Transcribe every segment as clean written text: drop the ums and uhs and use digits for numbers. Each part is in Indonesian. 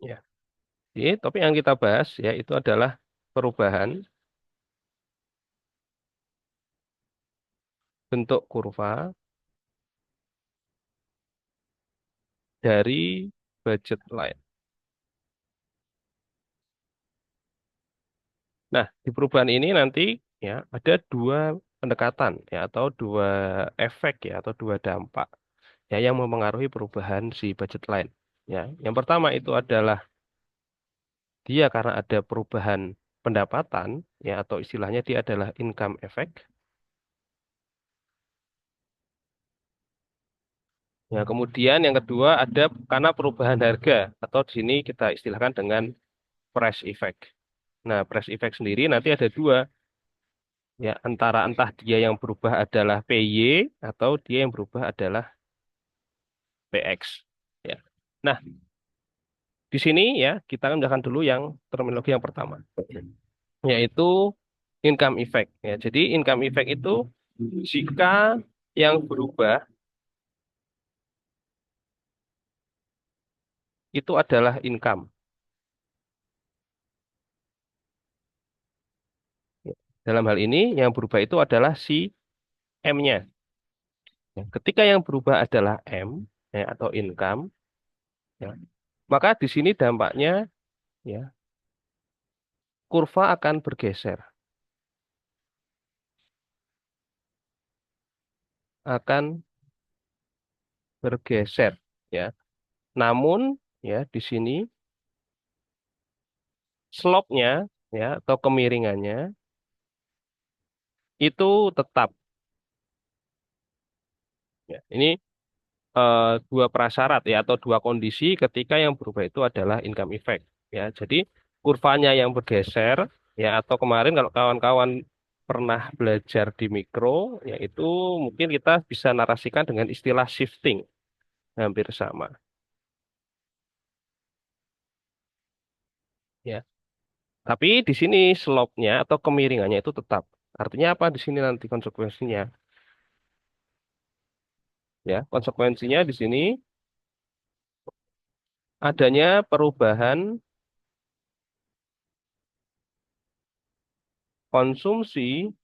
Ya. Jadi, topik yang kita bahas ya itu adalah perubahan bentuk kurva dari budget line. Nah, di perubahan ini nanti ya ada dua pendekatan ya atau dua efek ya atau dua dampak ya yang mempengaruhi perubahan si budget line. Ya, yang pertama itu adalah dia karena ada perubahan pendapatan ya atau istilahnya dia adalah income effect. Ya, kemudian yang kedua ada karena perubahan harga atau di sini kita istilahkan dengan price effect. Nah, price effect sendiri nanti ada dua ya antara entah dia yang berubah adalah PY atau dia yang berubah adalah PX. Ya. Nah, di sini ya kita akan menjelaskan dulu yang terminologi yang pertama, yaitu income effect. Ya, jadi income effect itu jika yang berubah itu adalah income. Ya, dalam hal ini yang berubah itu adalah si M-nya. Ya, ketika yang berubah adalah M ya, atau income, ya, maka di sini dampaknya ya kurva akan bergeser, akan bergeser ya. Namun ya di sini slope-nya ya atau kemiringannya itu tetap ya. Ini dua prasyarat ya atau dua kondisi ketika yang berubah itu adalah income effect ya. Jadi kurvanya yang bergeser ya atau kemarin kalau kawan-kawan pernah belajar di mikro yaitu mungkin kita bisa narasikan dengan istilah shifting hampir sama ya. Tapi di sini slope-nya atau kemiringannya itu tetap. Artinya apa di sini nanti konsekuensinya? Ya, konsekuensinya di sini adanya perubahan konsumsi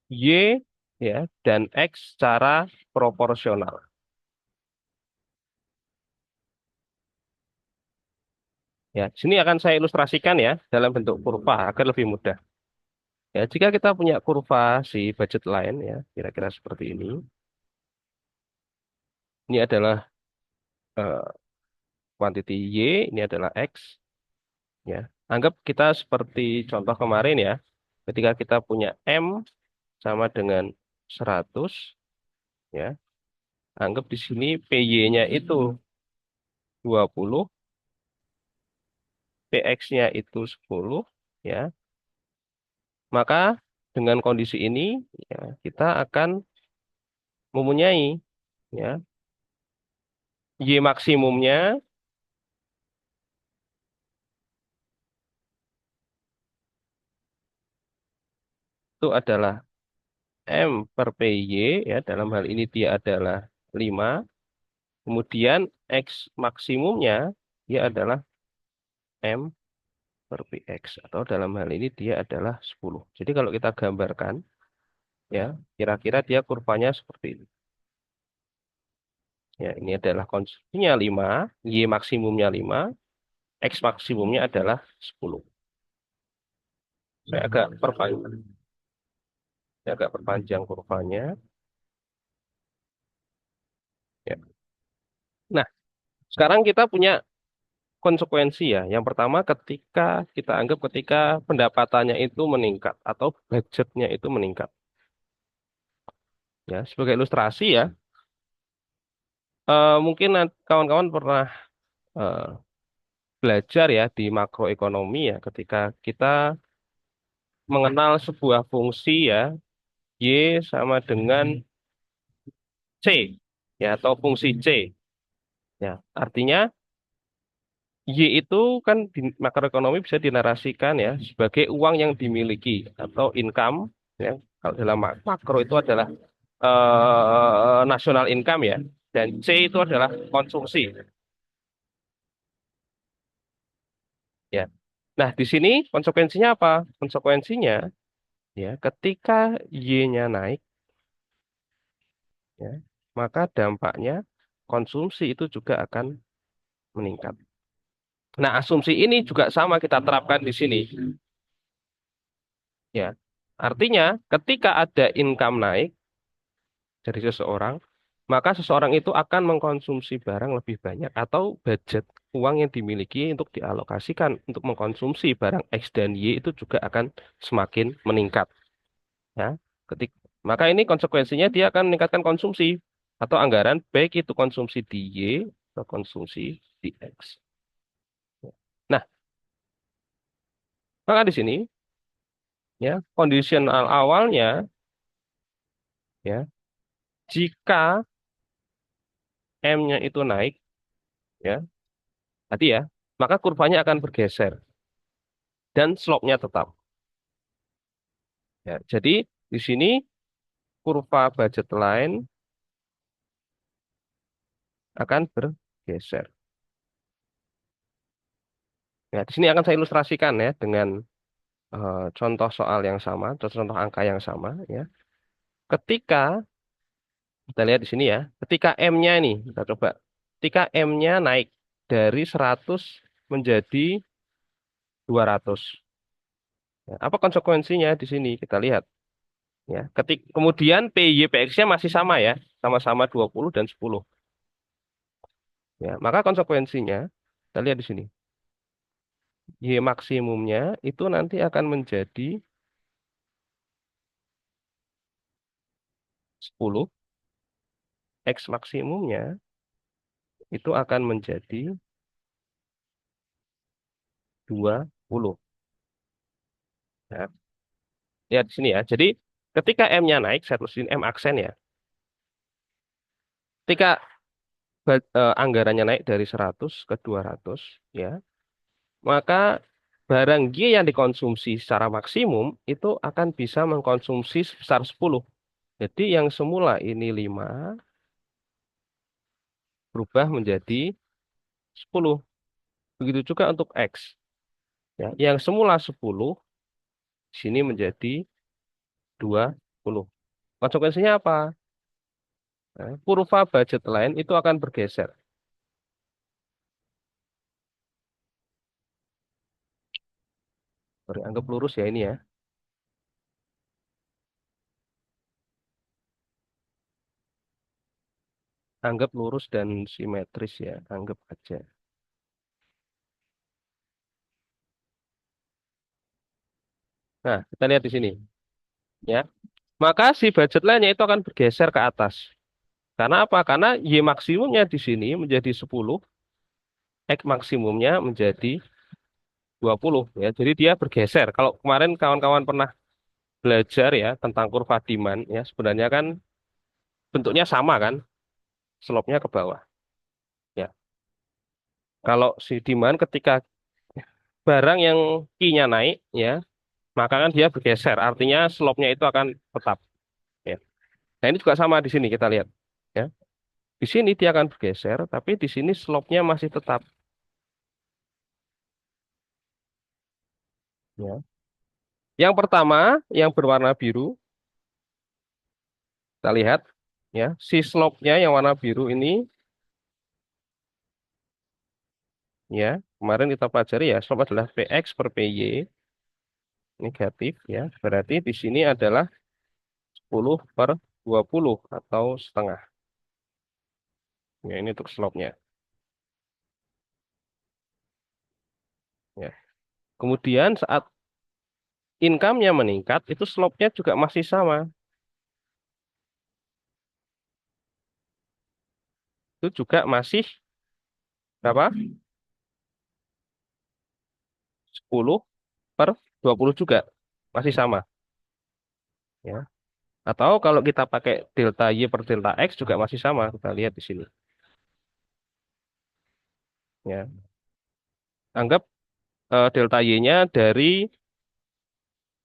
Y ya dan X secara proporsional. Ya, di sini akan saya ilustrasikan ya dalam bentuk kurva agar lebih mudah. Ya, jika kita punya kurva si budget line ya, kira-kira seperti ini. Ini adalah eh, quantity Y, ini adalah X ya. Anggap kita seperti contoh kemarin ya. Ketika kita punya M sama dengan 100 ya. Anggap di sini PY-nya itu 20, PX-nya itu 10 ya. Maka dengan kondisi ini ya, kita akan mempunyai ya Y maksimumnya itu adalah M per PY ya. Dalam hal ini dia adalah 5. Kemudian X maksimumnya dia adalah M per PX atau dalam hal ini dia adalah 10. Jadi kalau kita gambarkan ya, kira-kira dia kurvanya seperti ini. Ya, ini adalah konsumsinya 5, Y maksimumnya 5, X maksimumnya adalah 10. Saya agak perpanjang, saya agak perpanjang kurvanya. Ya. Nah, sekarang kita punya konsekuensi ya. Yang pertama ketika kita anggap ketika pendapatannya itu meningkat atau budgetnya itu meningkat. Ya, sebagai ilustrasi ya, mungkin kawan-kawan pernah eh, belajar ya di makroekonomi ya ketika kita mengenal sebuah fungsi ya, Y sama dengan C ya atau fungsi C. Ya, artinya Y itu kan di makroekonomi bisa dinarasikan ya sebagai uang yang dimiliki atau income ya. Kalau dalam makro itu adalah national income ya. dan C itu adalah konsumsi. Ya. Nah, di sini konsekuensinya apa? Konsekuensinya ya, ketika Y-nya naik ya, maka dampaknya konsumsi itu juga akan meningkat. Nah, asumsi ini juga sama kita terapkan di sini ya. Artinya, ketika ada income naik dari seseorang, maka seseorang itu akan mengkonsumsi barang lebih banyak atau budget uang yang dimiliki untuk dialokasikan untuk mengkonsumsi barang X dan Y itu juga akan semakin meningkat ya. Ketik Maka ini konsekuensinya dia akan meningkatkan konsumsi atau anggaran baik itu konsumsi di Y atau konsumsi di X. Nah, maka di sini ya kondisional awalnya ya jika M-nya itu naik ya tadi ya maka kurvanya akan bergeser dan slope-nya tetap. Ya, jadi di sini kurva budget line akan bergeser. Ya, di sini akan saya ilustrasikan ya dengan contoh soal yang sama, contoh angka yang sama ya. Ketika kita lihat di sini ya, ketika M-nya ini kita coba, ketika M-nya naik dari 100 menjadi 200. Ya, apa konsekuensinya di sini? Kita lihat ya. Kemudian PY PX-nya masih sama ya, sama-sama 20 dan 10. Ya, maka konsekuensinya kita lihat di sini. Y maksimumnya itu nanti akan menjadi 10, X maksimumnya itu akan menjadi 20. Ya, lihat di sini ya. Jadi ketika M-nya naik, saya tulisin M aksen ya. Ketika anggarannya naik dari 100 ke 200 ya, maka barang Y yang dikonsumsi secara maksimum itu akan bisa mengkonsumsi sebesar 10. Jadi yang semula ini 5 berubah menjadi 10. Begitu juga untuk X. Ya, yang semula 10 di sini menjadi 20. Konsekuensinya apa? Nah, kurva budget line itu akan bergeser. Sorry, anggap lurus ya ini ya. Anggap lurus dan simetris ya. Anggap aja. Nah, kita lihat di sini ya. Maka si budget line-nya itu akan bergeser ke atas. Karena apa? Karena Y maksimumnya di sini menjadi 10, X maksimumnya menjadi 20 ya. Jadi dia bergeser. Kalau kemarin kawan-kawan pernah belajar ya tentang kurva demand ya, sebenarnya kan bentuknya sama kan, slope-nya ke bawah. Ya. Kalau si demand ketika barang yang Q-nya naik ya, maka kan dia bergeser. Artinya slope-nya itu akan tetap ya. Nah, ini juga sama di sini kita lihat ya. Di sini dia akan bergeser, tapi di sini slope-nya masih tetap ya. Yang pertama, yang berwarna biru, kita lihat ya, si slope-nya yang warna biru ini ya, kemarin kita pelajari ya, slope adalah Px per Py negatif ya. Berarti di sini adalah 10 per 20 atau setengah. Ya, ini untuk slope-nya ya. Kemudian saat income-nya meningkat, itu slope-nya juga masih sama. Itu juga masih berapa? 10 per 20 juga. Masih sama ya. Atau kalau kita pakai delta Y per delta X juga masih sama. Kita lihat di sini. Ya. Anggap delta Y-nya dari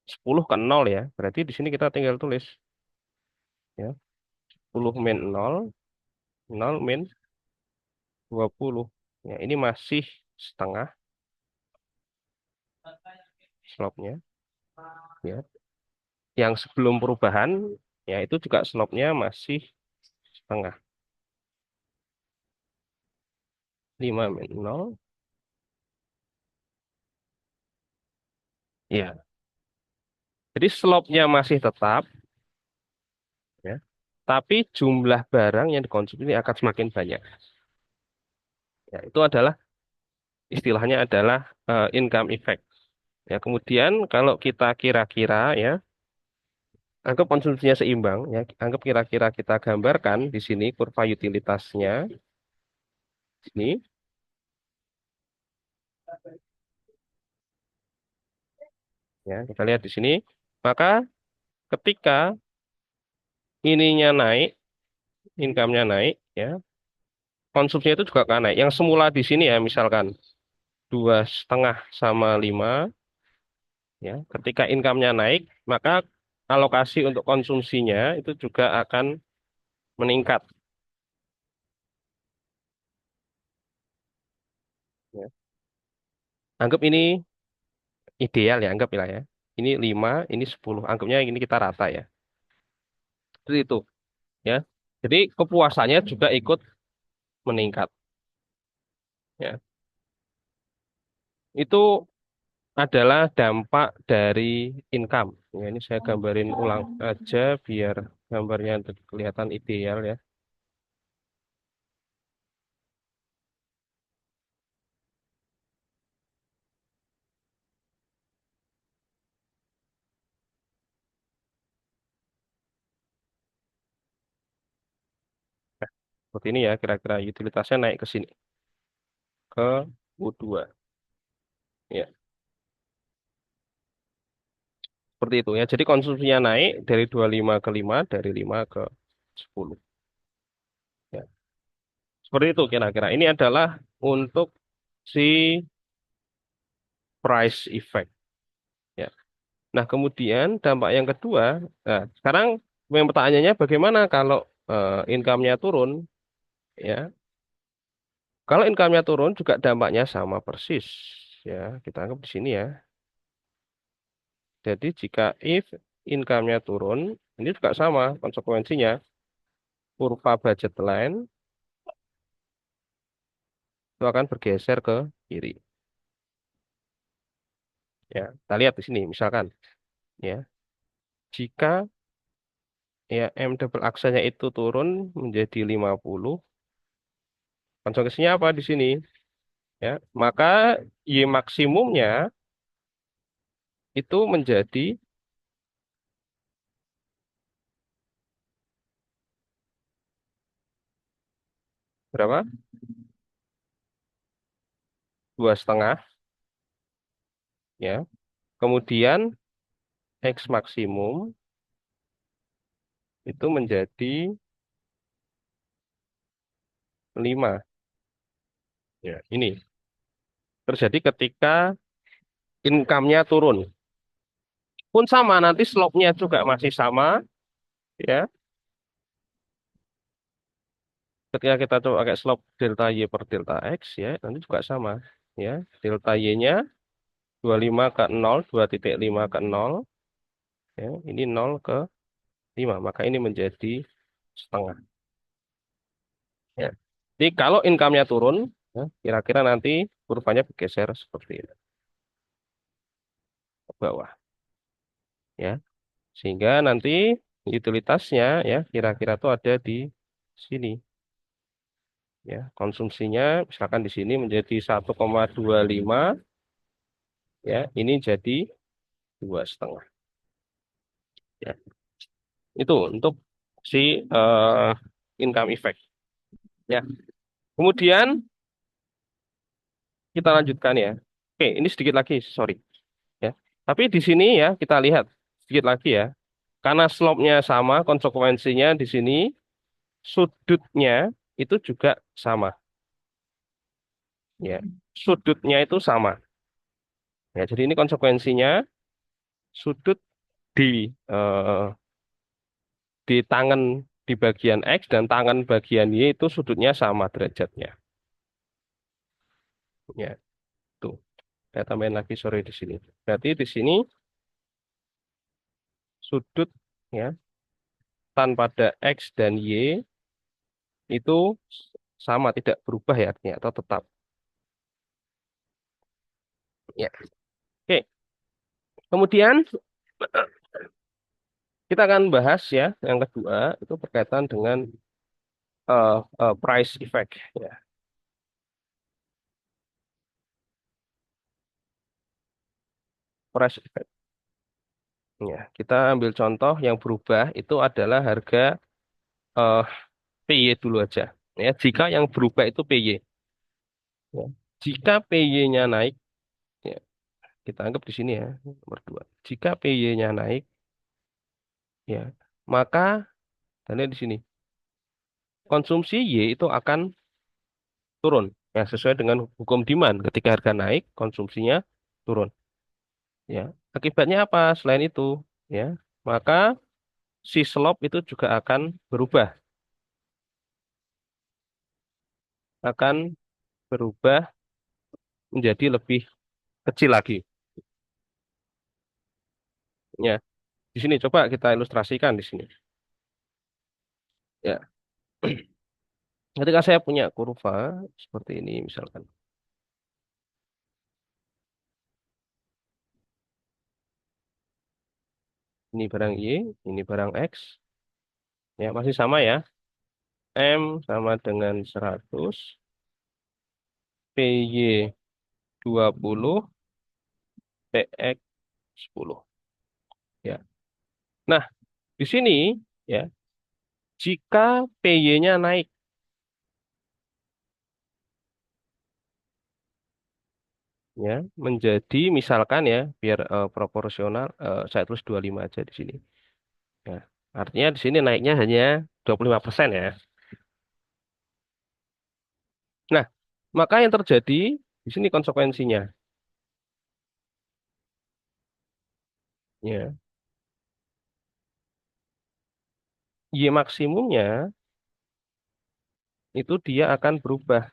10 ke 0 ya. Berarti di sini kita tinggal tulis ya. 10 min 0 nol min 20. Ya, ini masih setengah slope-nya. Ya. Yang sebelum perubahan, ya itu juga slope-nya masih setengah. 5 min nol. Ya. Jadi slope-nya masih tetap, ya. Tapi jumlah barang yang dikonsumsi ini akan semakin banyak. Ya, itu adalah istilahnya adalah income effect. Ya, kemudian kalau kita kira-kira ya, anggap konsumsinya seimbang ya, anggap kira-kira kita gambarkan di sini kurva utilitasnya ini ya, kita lihat di sini. Maka ketika ininya naik, income-nya naik ya, konsumsinya itu juga akan naik. Yang semula di sini ya, misalkan 2,5 sama 5 ya, ketika income-nya naik, maka alokasi untuk konsumsinya itu juga akan meningkat ya. Anggap ini ideal ya, anggap lah ya. Ini 5, ini 10. Anggapnya ini kita rata ya. Itu ya. Jadi kepuasannya juga ikut meningkat ya. Itu adalah dampak dari income. Ya, ini saya gambarin ulang aja biar gambarnya kelihatan ideal ya. Seperti ini ya, kira-kira utilitasnya naik ke sini, ke U2. Ya, seperti itu ya. Jadi konsumsinya naik dari 25 ke 5, dari 5 ke 10. Ya. Seperti itu kira-kira. Ini adalah untuk si price effect. Ya. Nah, kemudian dampak yang kedua, nah sekarang yang pertanyaannya bagaimana kalau income-nya turun? Ya, kalau income-nya turun juga dampaknya sama persis. Ya, kita anggap di sini ya. Jadi jika if income-nya turun, ini juga sama konsekuensinya. Kurva budget line itu akan bergeser ke kiri. Ya, kita lihat di sini misalkan ya. Jika ya M double aksanya itu turun menjadi 50, konsekuensinya apa di sini? Ya, maka Y maksimumnya itu menjadi berapa? 2,5 ya. Kemudian X maksimum itu menjadi 5. Ya, ini terjadi ketika income-nya turun. Pun sama, nanti slope-nya juga masih sama, ya. Ketika kita coba pakai slope delta Y per delta X, ya, nanti juga sama. Ya, delta Y-nya 25 ke 0, 2,5 ke 0, ya, ini 0 ke 5, maka ini menjadi setengah. Ya. Jadi kalau income-nya turun, ya, kira-kira nanti kurvanya bergeser seperti ini ke bawah. Ya. Sehingga nanti utilitasnya ya kira-kira tuh ada di sini. Ya, konsumsinya misalkan di sini menjadi 1,25 ya, ini jadi 2,5. Ya, itu untuk si eh, income effect. Ya, kemudian kita lanjutkan ya. Oke, ini sedikit lagi, sorry. Ya, tapi di sini ya kita lihat sedikit lagi ya. Karena slope-nya sama, konsekuensinya di sini sudutnya itu juga sama. Ya, sudutnya itu sama. Ya, jadi ini konsekuensinya sudut di eh, di tangan di bagian X dan tangan bagian Y itu sudutnya sama derajatnya. Ya, tuh. Saya tambahin lagi sorry di sini. Berarti di sini sudut ya tan pada X dan Y itu sama tidak berubah ya artinya atau tetap. Ya. Oke. Kemudian kita akan bahas ya yang kedua itu berkaitan dengan price effect ya. Price effect. Ya, kita ambil contoh yang berubah itu adalah harga eh, PY dulu aja. Ya, jika yang berubah itu PY. Ya. Jika PY-nya naik, ya, kita anggap di sini ya, nomor dua. Jika PY-nya naik, ya, maka tanda di sini konsumsi Y itu akan turun. Ya, sesuai dengan hukum demand. Ketika harga naik, konsumsinya turun. Ya, akibatnya apa? Selain itu, ya, maka si slope itu juga akan berubah, akan berubah menjadi lebih kecil lagi. Ya, di sini coba kita ilustrasikan di sini. Ya, ketika saya punya kurva seperti ini misalkan. Ini barang Y, ini barang X. Ya, masih sama ya. M sama dengan 100, PY 20, PX 10. Ya. Nah, di sini ya, jika PY-nya naik ya menjadi misalkan ya biar proporsional saya tulis 25 aja di sini. Ya. Artinya di sini naiknya hanya 25% ya. Nah, maka yang terjadi di sini konsekuensinya ya. Y maksimumnya itu dia akan berubah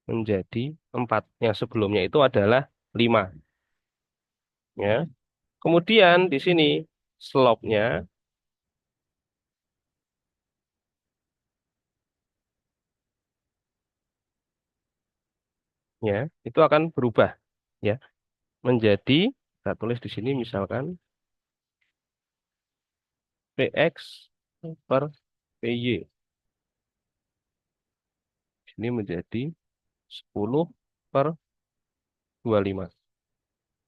menjadi 4. Yang sebelumnya itu adalah 5 ya. Kemudian di sini slope-nya ya itu akan berubah ya menjadi kita tulis di sini misalkan PX per PY. Ini menjadi 10 per 25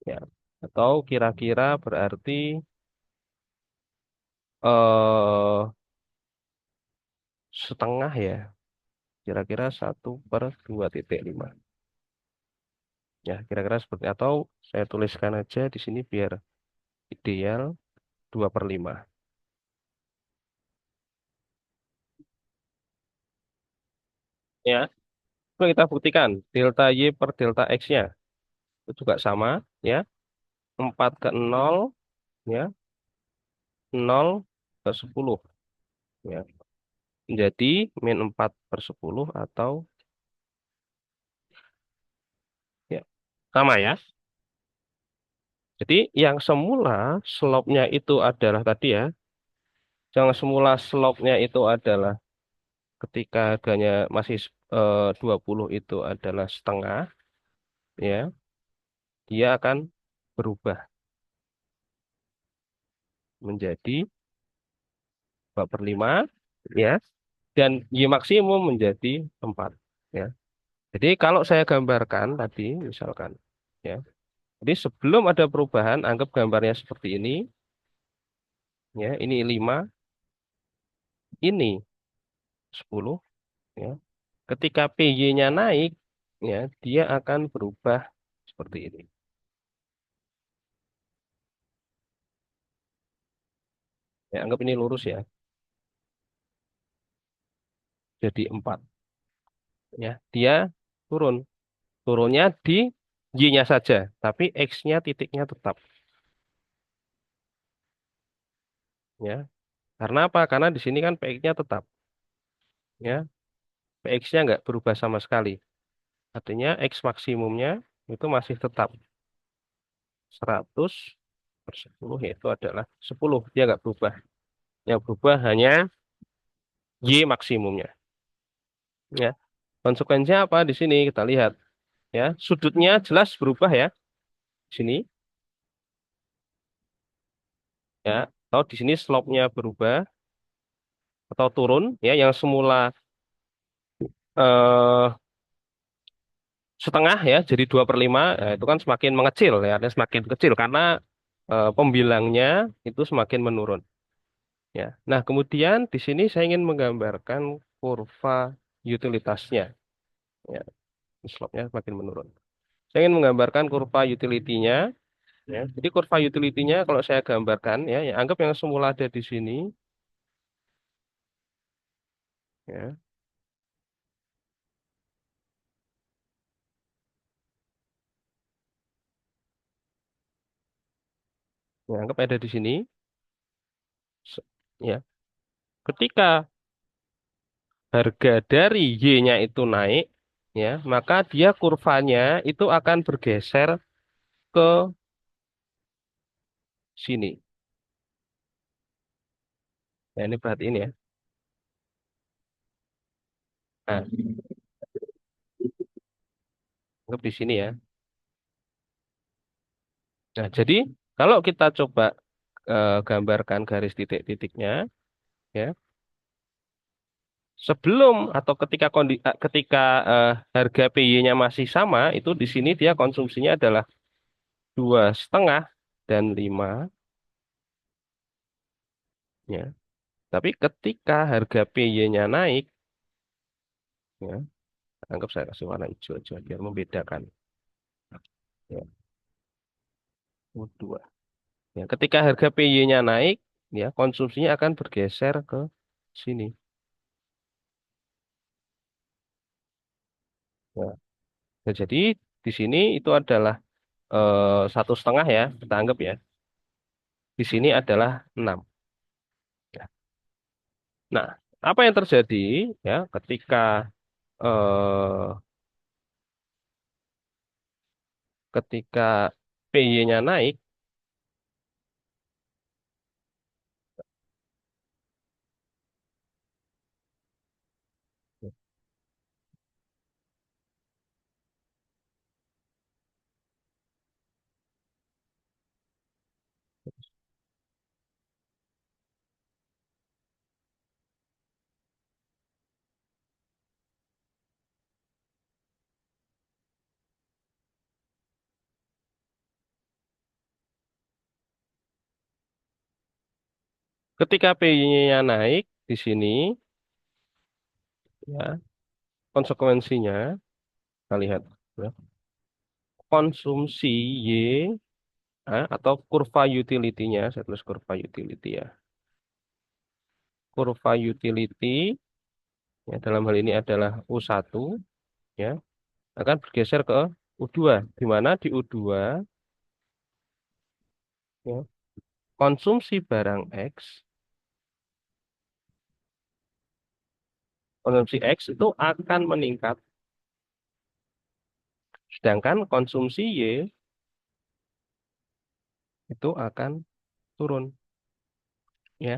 ya. Atau kira-kira berarti setengah ya. Kira-kira 1/2,5. Ya, kira-kira seperti atau saya tuliskan aja di sini biar ideal 2/5. Ya, coba kita buktikan delta Y per delta X-nya itu juga sama ya. 4/0 ya, 0/10 ya. Menjadi -4/10 atau ya sama ya. Jadi yang semula slope-nya itu adalah tadi ya, yang semula slope-nya itu adalah ketika harganya masih 20 itu adalah setengah ya, dia akan berubah menjadi 2/5 ya, dan Y maksimum menjadi 4 ya. Jadi kalau saya gambarkan tadi misalkan ya. Jadi sebelum ada perubahan anggap gambarnya seperti ini ya, ini 5, ini 10 ya. Ketika PY-nya naik ya, dia akan berubah seperti ini. Ya, anggap ini lurus ya. Jadi 4 ya. Dia turun. Turunnya di Y-nya saja, tapi X-nya titiknya tetap. ya. Karena apa? Karena di sini kan PX-nya tetap, ya. PX-nya nggak berubah sama sekali. Artinya X maksimumnya itu masih tetap 100 per 10 yaitu adalah 10. Dia nggak berubah. Yang berubah hanya Y maksimumnya. Ya. Konsekuensinya apa di sini? Kita lihat. Ya, sudutnya jelas berubah ya. Di sini. Ya. Atau di sini slope-nya berubah atau turun. Ya, yang semula eh, setengah ya, jadi 2/5. Ya, itu kan semakin mengecil ya. Artinya semakin kecil karena pembilangnya itu semakin menurun. Ya. Nah, kemudian di sini saya ingin menggambarkan kurva utilitasnya. Ya, slope-nya semakin menurun. Saya ingin menggambarkan kurva utility-nya. Ya. Jadi kurva utility-nya kalau saya gambarkan ya, ya anggap yang semula ada di sini. Ya, ya anggap ada di sini. Ya, ketika harga dari Y-nya itu naik, ya, maka dia kurvanya itu akan bergeser ke sini. Nah, ini perhatiin ya. Nah, anggap di sini ya. Nah, jadi kalau kita coba gambarkan garis titik-titiknya, ya, sebelum atau ketika harga PY-nya masih sama, itu di sini dia konsumsinya adalah 2,5 dan 5, ya. Tapi ketika harga PY-nya naik, ya, anggap saya kasih warna hijau aja biar membedakan. Ya, U2. Ya, ketika harga PY-nya naik, ya, konsumsinya akan bergeser ke sini. Ya. Nah, jadi di sini itu adalah 1,5 ya, kita anggap ya. Di sini adalah 6. Ya. Nah, apa yang terjadi ya eh, ketika PY-nya naik, ketika PY-nya naik di sini, ya, konsekuensinya kita lihat ya, konsumsi Y atau kurva utility-nya, saya tulis kurva utility ya. Kurva utility ya, dalam hal ini adalah U1 ya, akan bergeser ke U2 di mana di U2 ya, konsumsi barang X, konsumsi X itu akan meningkat, sedangkan konsumsi Y itu akan turun ya.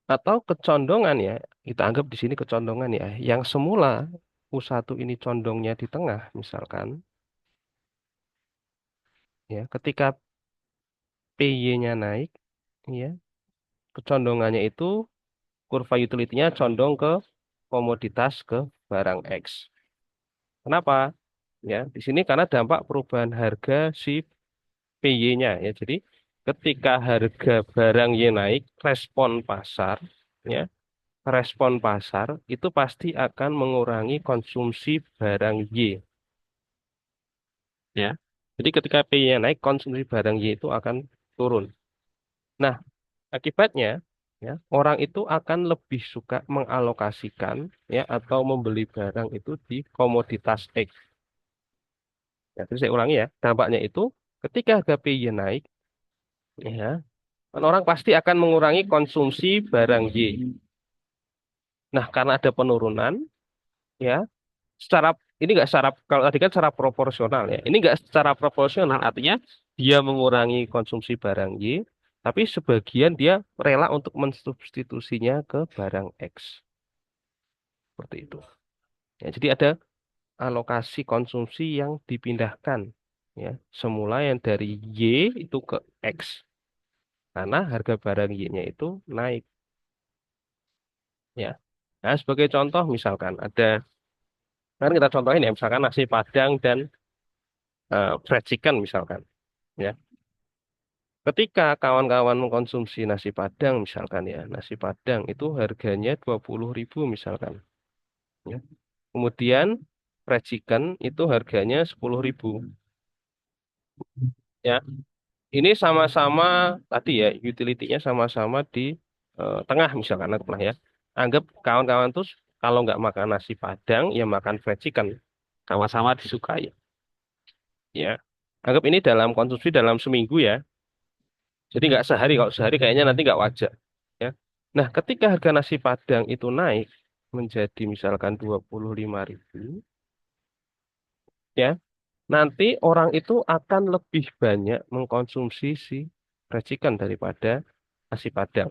Atau kecondongan ya, kita anggap di sini kecondongan ya, yang semula U1 ini condongnya di tengah misalkan ya, ketika PY-nya naik ya, kecondongannya itu kurva utility-nya condong ke komoditas ke barang X. Kenapa? Ya, di sini karena dampak perubahan harga si PY-nya ya. Jadi ketika harga barang Y naik, respon pasar itu pasti akan mengurangi konsumsi barang Y ya. Jadi ketika PY-nya naik, konsumsi barang Y itu akan turun. Nah, akibatnya ya, orang itu akan lebih suka mengalokasikan ya atau membeli barang itu di komoditas X. Ya, terus saya ulangi ya, dampaknya itu ketika harga PY naik ya, Kan orang pasti akan mengurangi konsumsi barang Y. Nah, karena ada penurunan, ya, secara ini nggak secara kalau tadi kan secara proporsional ya. Ini nggak secara proporsional, artinya dia mengurangi konsumsi barang Y, tapi sebagian dia rela untuk mensubstitusinya ke barang X. Seperti itu. Ya, jadi ada alokasi konsumsi yang dipindahkan. Ya, semula yang dari Y itu ke X. Karena harga barang Y-nya itu naik. Ya. Nah, sebagai contoh misalkan ada, kan kita contohin ya, misalkan nasi Padang dan fried chicken misalkan. Ya. Ketika kawan-kawan mengkonsumsi nasi Padang misalkan ya, nasi Padang itu harganya 20.000 misalkan. Ya. Kemudian fried chicken itu harganya 10.000. Ya, ini sama-sama tadi ya, utility-nya sama-sama di tengah misalkan, anggaplah ya. Anggap kawan-kawan tuh kalau nggak makan nasi Padang, ya makan fried chicken. Sama-sama disukai. Ya, anggap ini dalam konsumsi dalam seminggu ya. Jadi nggak sehari, kalau sehari kayaknya nanti nggak wajar. Ya. Nah, ketika harga nasi Padang itu naik menjadi misalkan 25.000, ya, nanti orang itu akan lebih banyak mengkonsumsi si racikan daripada nasi Padang.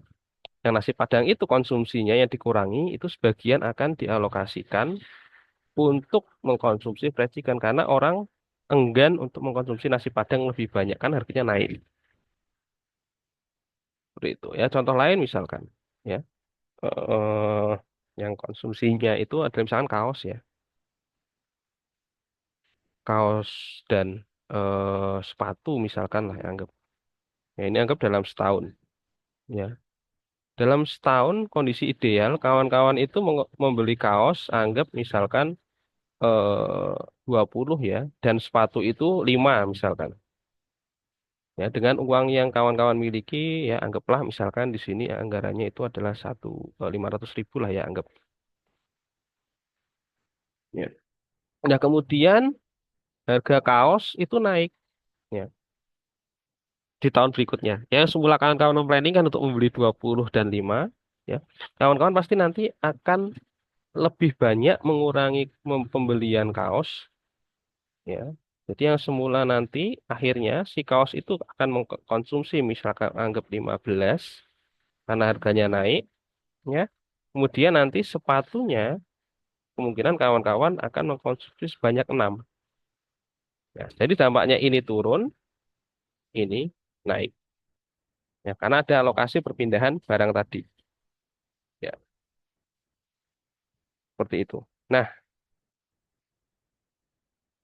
Yang nasi Padang itu konsumsinya yang dikurangi, itu sebagian akan dialokasikan untuk mengkonsumsi racikan karena orang enggan untuk mengkonsumsi nasi Padang lebih banyak kan harganya naik. Seperti itu ya. Contoh lain misalkan, ya. eh, yang konsumsinya itu ada misalkan kaos ya, kaos dan sepatu misalkan lah ya, anggap. Ya, ini anggap dalam setahun. Ya, dalam setahun kondisi ideal kawan-kawan itu membeli kaos, anggap misalkan 20 ya, dan sepatu itu 5 misalkan. Ya, dengan uang yang kawan-kawan miliki, ya anggaplah misalkan di sini anggarannya itu adalah 500.000 lah ya anggap. Ya. Nah kemudian harga kaos itu naik. Ya, di tahun berikutnya. Ya, semula kawan-kawan planning kan untuk membeli 20 dan 5, ya. Kawan-kawan pasti nanti akan lebih banyak mengurangi pembelian kaos, ya. Jadi yang semula nanti akhirnya si kaos itu akan mengkonsumsi misalkan anggap 15 karena harganya naik, ya. Kemudian nanti sepatunya kemungkinan kawan-kawan akan mengkonsumsi sebanyak 6. Ya, jadi dampaknya ini turun, ini naik. Ya, karena ada alokasi perpindahan barang tadi. Ya, seperti itu. Nah,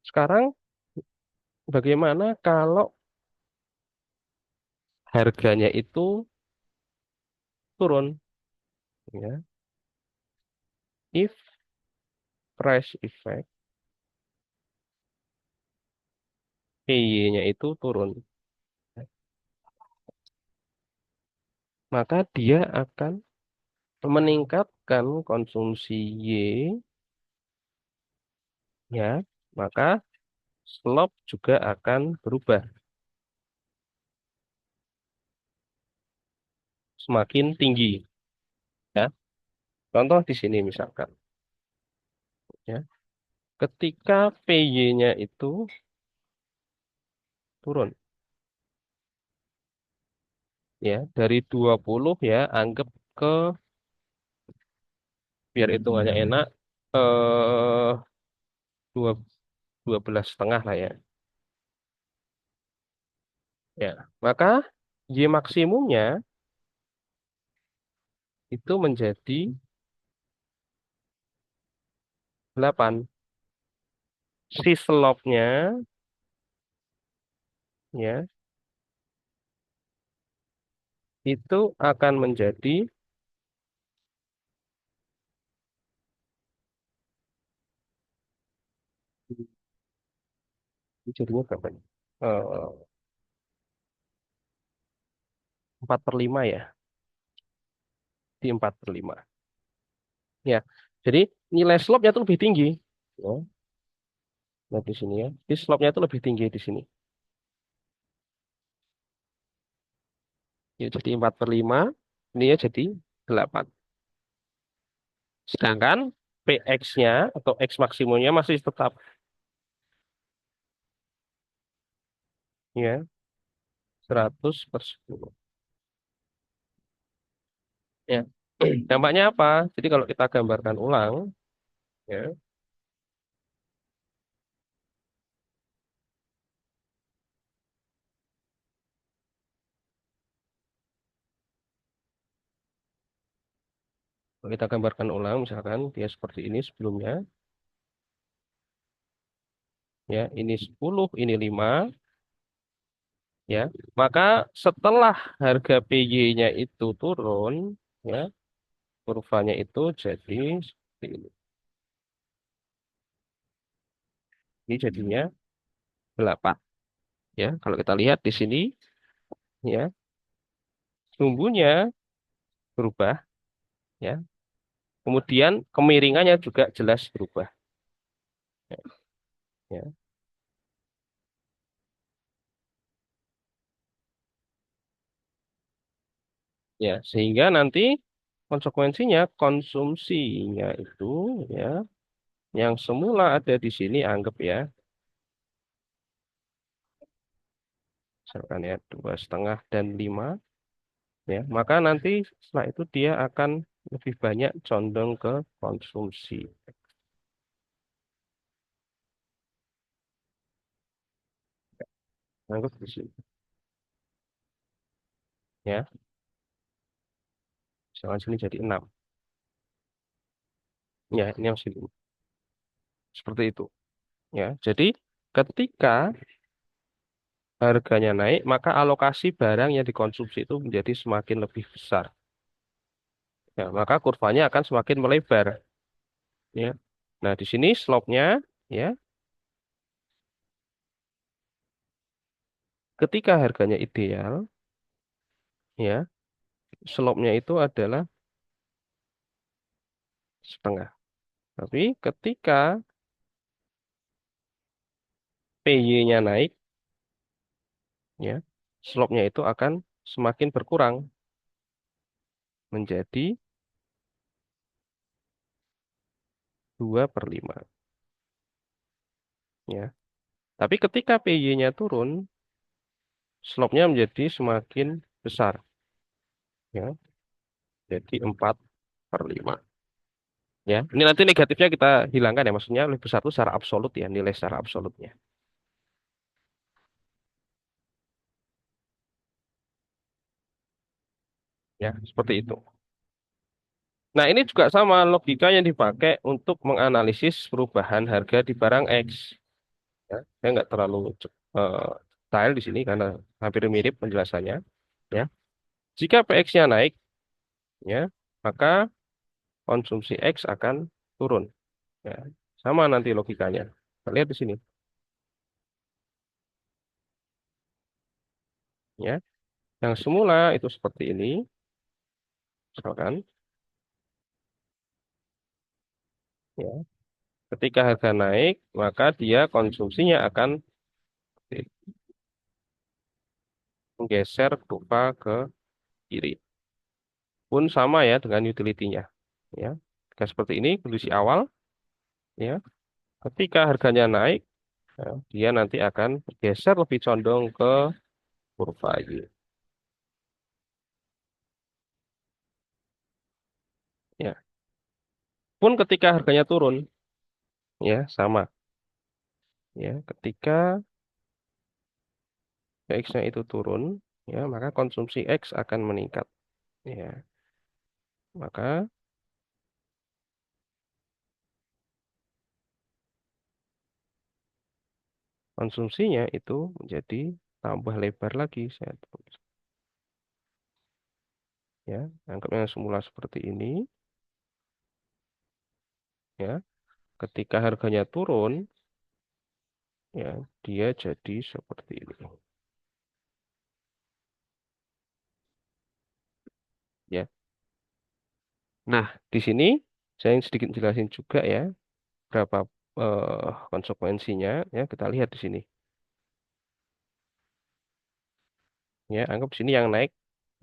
sekarang bagaimana kalau harganya itu turun? Ya, if price effect PY-nya itu turun, maka dia akan meningkatkan konsumsi Y, ya, maka slope juga akan berubah semakin tinggi, ya. Contoh di sini misalkan, ya, ketika PY-nya itu turun, ya, dari 20 ya, anggap ke biar hitungannya enak, eh dua 12,5 lah ya. Ya, maka Y maksimumnya itu menjadi 8. Si slope-nya ya itu akan menjadi jadinya berapa ya? 4/5 ya, di 4/5. Ya, jadi nilai slope-nya itu lebih tinggi. Ya, nah di sini ya, di slope-nya itu lebih tinggi di sini. Ya jadi 4/5. Ini ya jadi 8. Sedangkan PX-nya atau X maksimumnya masih tetap ya 100/10. Ya. Dampaknya apa? Jadi kalau kita gambarkan ulang, ya, kalau kita gambarkan ulang, misalkan dia seperti ini sebelumnya, ya, ini 10, ini 5, ya. Maka setelah harga PY-nya itu turun, ya, kurvanya itu jadi seperti ini. Ini jadinya 8. Ya, kalau kita lihat di sini, ya, sumbunya berubah, ya. Kemudian kemiringannya juga jelas berubah. Ya, ya, sehingga nanti konsekuensinya konsumsinya itu, ya, yang semula ada di sini anggap ya, misalkan ya 2,5 dan 5, ya, maka nanti setelah itu dia akan lebih banyak condong ke konsumsi. Anggap di sini, ya, misalkan sini jadi 6. Ya, ini yang sini seperti itu. Ya, jadi ketika harganya naik, maka alokasi barang yang dikonsumsi itu menjadi semakin lebih besar. Ya, maka kurvanya akan semakin melebar. Ya. Nah, di sini slope-nya, ya, ketika harganya ideal, ya, slope-nya itu adalah setengah. Tapi ketika PY-nya naik, ya, slope-nya itu akan semakin berkurang menjadi 2/5. Ya. Tapi ketika PY-nya turun, slope-nya menjadi semakin besar. Ya. Jadi 4/5. Ya, ini nanti negatifnya kita hilangkan ya, maksudnya lebih besar itu secara absolut ya, nilai secara absolutnya. Ya, seperti itu. Nah, ini juga sama logika yang dipakai untuk menganalisis perubahan harga di barang X. Ya, saya nggak terlalu detail di sini karena hampir mirip penjelasannya. Ya, jika PX-nya naik, ya, maka konsumsi X akan turun. Ya, sama nanti logikanya. Kita lihat di sini. Ya, yang semula itu seperti ini, misalkan. Ya, ketika harga naik, maka dia konsumsinya akan menggeser kurva ke kiri. Pun sama ya dengan utility-nya. Ya, jika seperti ini kondisi awal, ya, ketika harganya naik, ya, dia nanti akan bergeser lebih condong ke kurva Y. Ya, pun ketika harganya turun, ya sama. Ya, ketika X-nya itu turun, ya, maka konsumsi X akan meningkat. Ya, maka konsumsinya itu menjadi tambah lebar lagi. Saya tulis. Ya, anggap yang semula seperti ini. Ya, ketika harganya turun, ya, dia jadi seperti ini. Ya. Nah, di sini saya ingin sedikit jelasin juga ya berapa konsekuensinya. Ya, kita lihat di sini. Ya, anggap sini yang naik.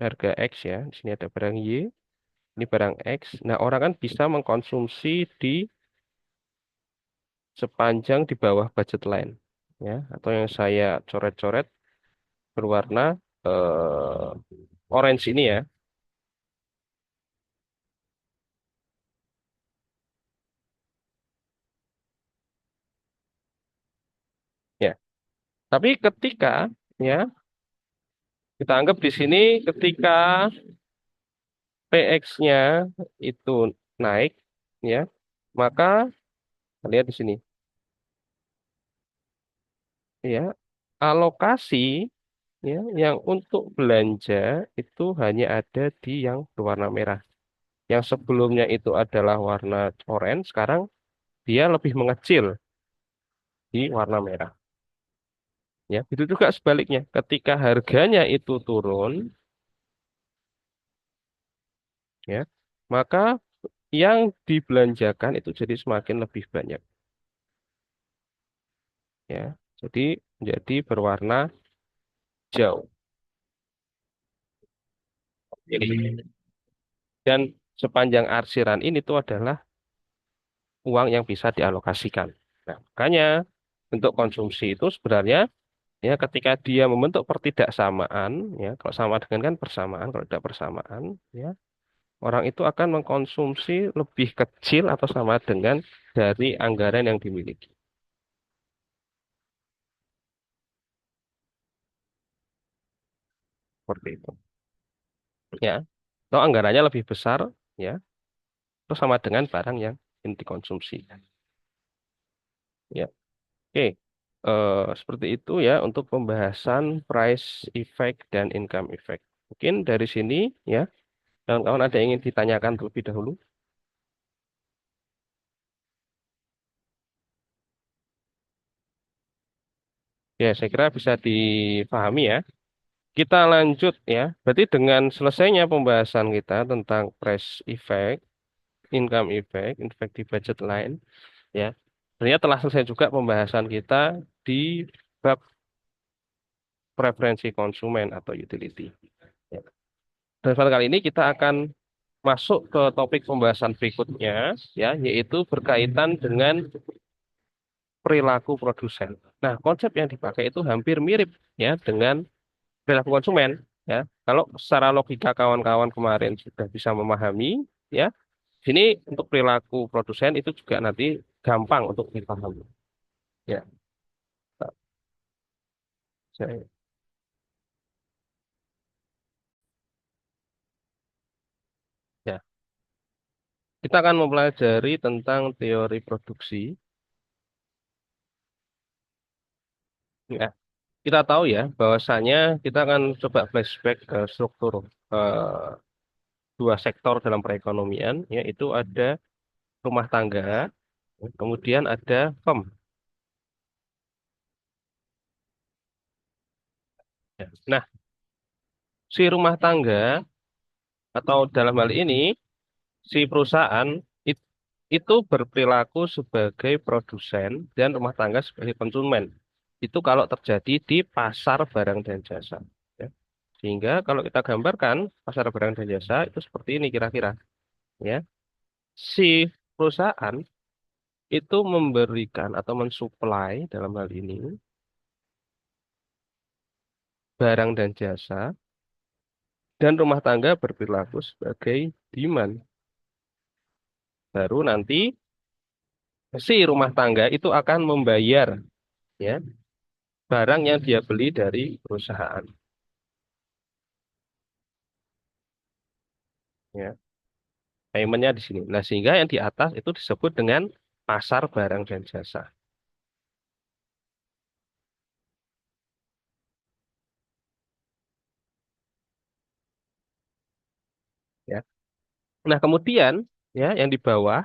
harga X ya. Di sini ada barang Y, ini barang X. Nah, orang kan bisa mengkonsumsi di sepanjang di bawah budget line ya, atau yang saya coret-coret berwarna orange ini ya. Ya, tapi ketika ya kita anggap di sini ketika PX-nya itu naik ya, maka lihat di sini ya, alokasi ya yang untuk belanja itu hanya ada di yang berwarna merah. Yang sebelumnya itu adalah warna oranye, sekarang dia lebih mengecil di warna merah. Ya, itu juga sebaliknya. Ketika harganya itu turun, ya, maka yang dibelanjakan itu jadi semakin lebih banyak. Ya, jadi berwarna hijau. Jadi, dan sepanjang arsiran ini tuh adalah uang yang bisa dialokasikan. Nah, makanya untuk konsumsi itu sebenarnya ya ketika dia membentuk pertidaksamaan ya, kalau sama dengan kan persamaan, kalau tidak persamaan ya, orang itu akan mengkonsumsi lebih kecil atau sama dengan dari anggaran yang dimiliki. Seperti itu. Ya. Atau anggarannya lebih besar ya, atau sama dengan barang yang ingin dikonsumsi. Ya. Oke. Seperti itu ya untuk pembahasan price effect dan income effect. Mungkin dari sini ya, kawan-kawan ada yang ingin ditanyakan terlebih dahulu. Ya, saya kira bisa dipahami ya. Kita lanjut ya. Berarti dengan selesainya pembahasan kita tentang price effect, income effect, effect di budget line, ya. Sebenarnya telah selesai juga pembahasan kita di bab preferensi konsumen atau utility. Ya. Dan pada kali ini kita akan masuk ke topik pembahasan berikutnya, ya, yaitu berkaitan dengan perilaku produsen. Nah, konsep yang dipakai itu hampir mirip ya dengan perilaku konsumen ya. Kalau secara logika kawan-kawan kemarin sudah bisa memahami ya, sini untuk perilaku produsen itu juga nanti gampang untuk dipahami. Ya, saya, ya. Kita akan mempelajari tentang teori produksi. Ya, kita tahu ya bahwasanya kita akan coba flashback ke struktur eh, dua sektor dalam perekonomian, yaitu ada rumah tangga, kemudian ada firm. Ya. Nah, si rumah tangga atau dalam hal ini si perusahaan it- itu berperilaku sebagai produsen dan rumah tangga sebagai konsumen. Itu kalau terjadi di pasar barang dan jasa. Ya. Sehingga kalau kita gambarkan pasar barang dan jasa itu seperti ini kira-kira. Ya, si perusahaan itu memberikan atau mensuplai dalam hal ini barang dan jasa dan rumah tangga berperilaku sebagai demand. Baru nanti si rumah tangga itu akan membayar ya barang yang dia beli dari perusahaan. Ya, paymentnya di sini. Nah, sehingga yang di atas itu disebut dengan pasar barang dan jasa. Ya. Nah, kemudian ya yang di bawah,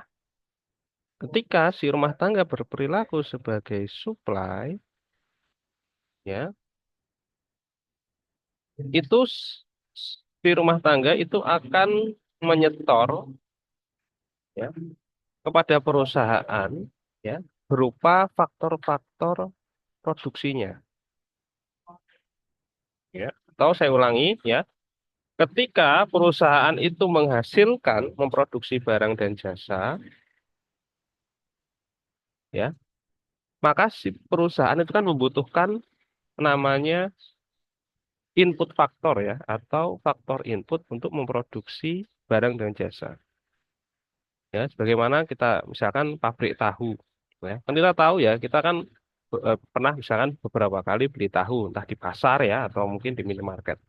ketika si rumah tangga berperilaku sebagai supply, ya itu si rumah tangga itu akan menyetor ya kepada perusahaan ya berupa faktor-faktor produksinya. Ya. Atau saya ulangi ya, ketika perusahaan itu menghasilkan, memproduksi barang dan jasa, ya, maka si perusahaan itu kan membutuhkan namanya input faktor ya, atau faktor input untuk memproduksi barang dan jasa. Ya, sebagaimana kita misalkan pabrik tahu, ya, kan kita tahu ya, kita kan pernah misalkan beberapa kali beli tahu, entah di pasar ya, atau mungkin di minimarket.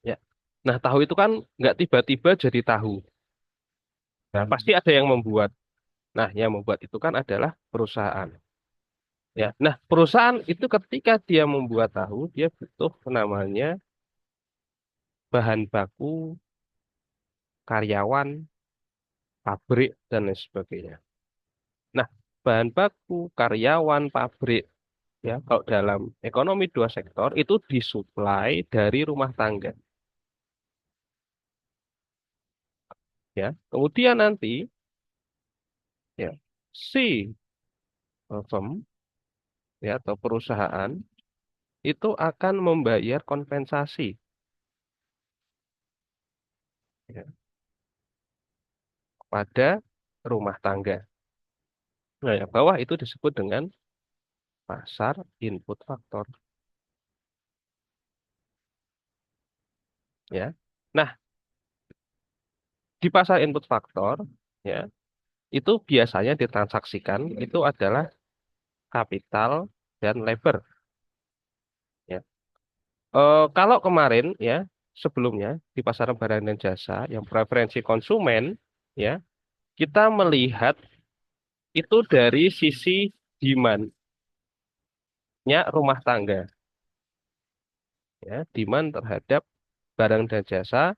Ya, nah tahu itu kan nggak tiba-tiba jadi tahu. Nah, pasti ada yang membuat. Nah, yang membuat itu kan adalah perusahaan. Ya, nah perusahaan itu ketika dia membuat tahu, dia butuh namanya bahan baku, karyawan, pabrik dan lain sebagainya. Nah, bahan baku, karyawan, pabrik, ya, kalau dalam ekonomi dua sektor itu disuplai dari rumah tangga, ya. Kemudian nanti, ya, si firm, ya, atau perusahaan itu akan membayar kompensasi, ya, pada rumah tangga. Nah, yang bawah itu disebut dengan pasar input faktor, ya. Nah, di pasar input faktor, ya, itu biasanya ditransaksikan itu adalah kapital dan labor, ya. Kalau kemarin ya sebelumnya di pasaran barang dan jasa yang preferensi konsumen, ya, kita melihat itu dari sisi demand-nya rumah tangga, ya, demand terhadap barang dan jasa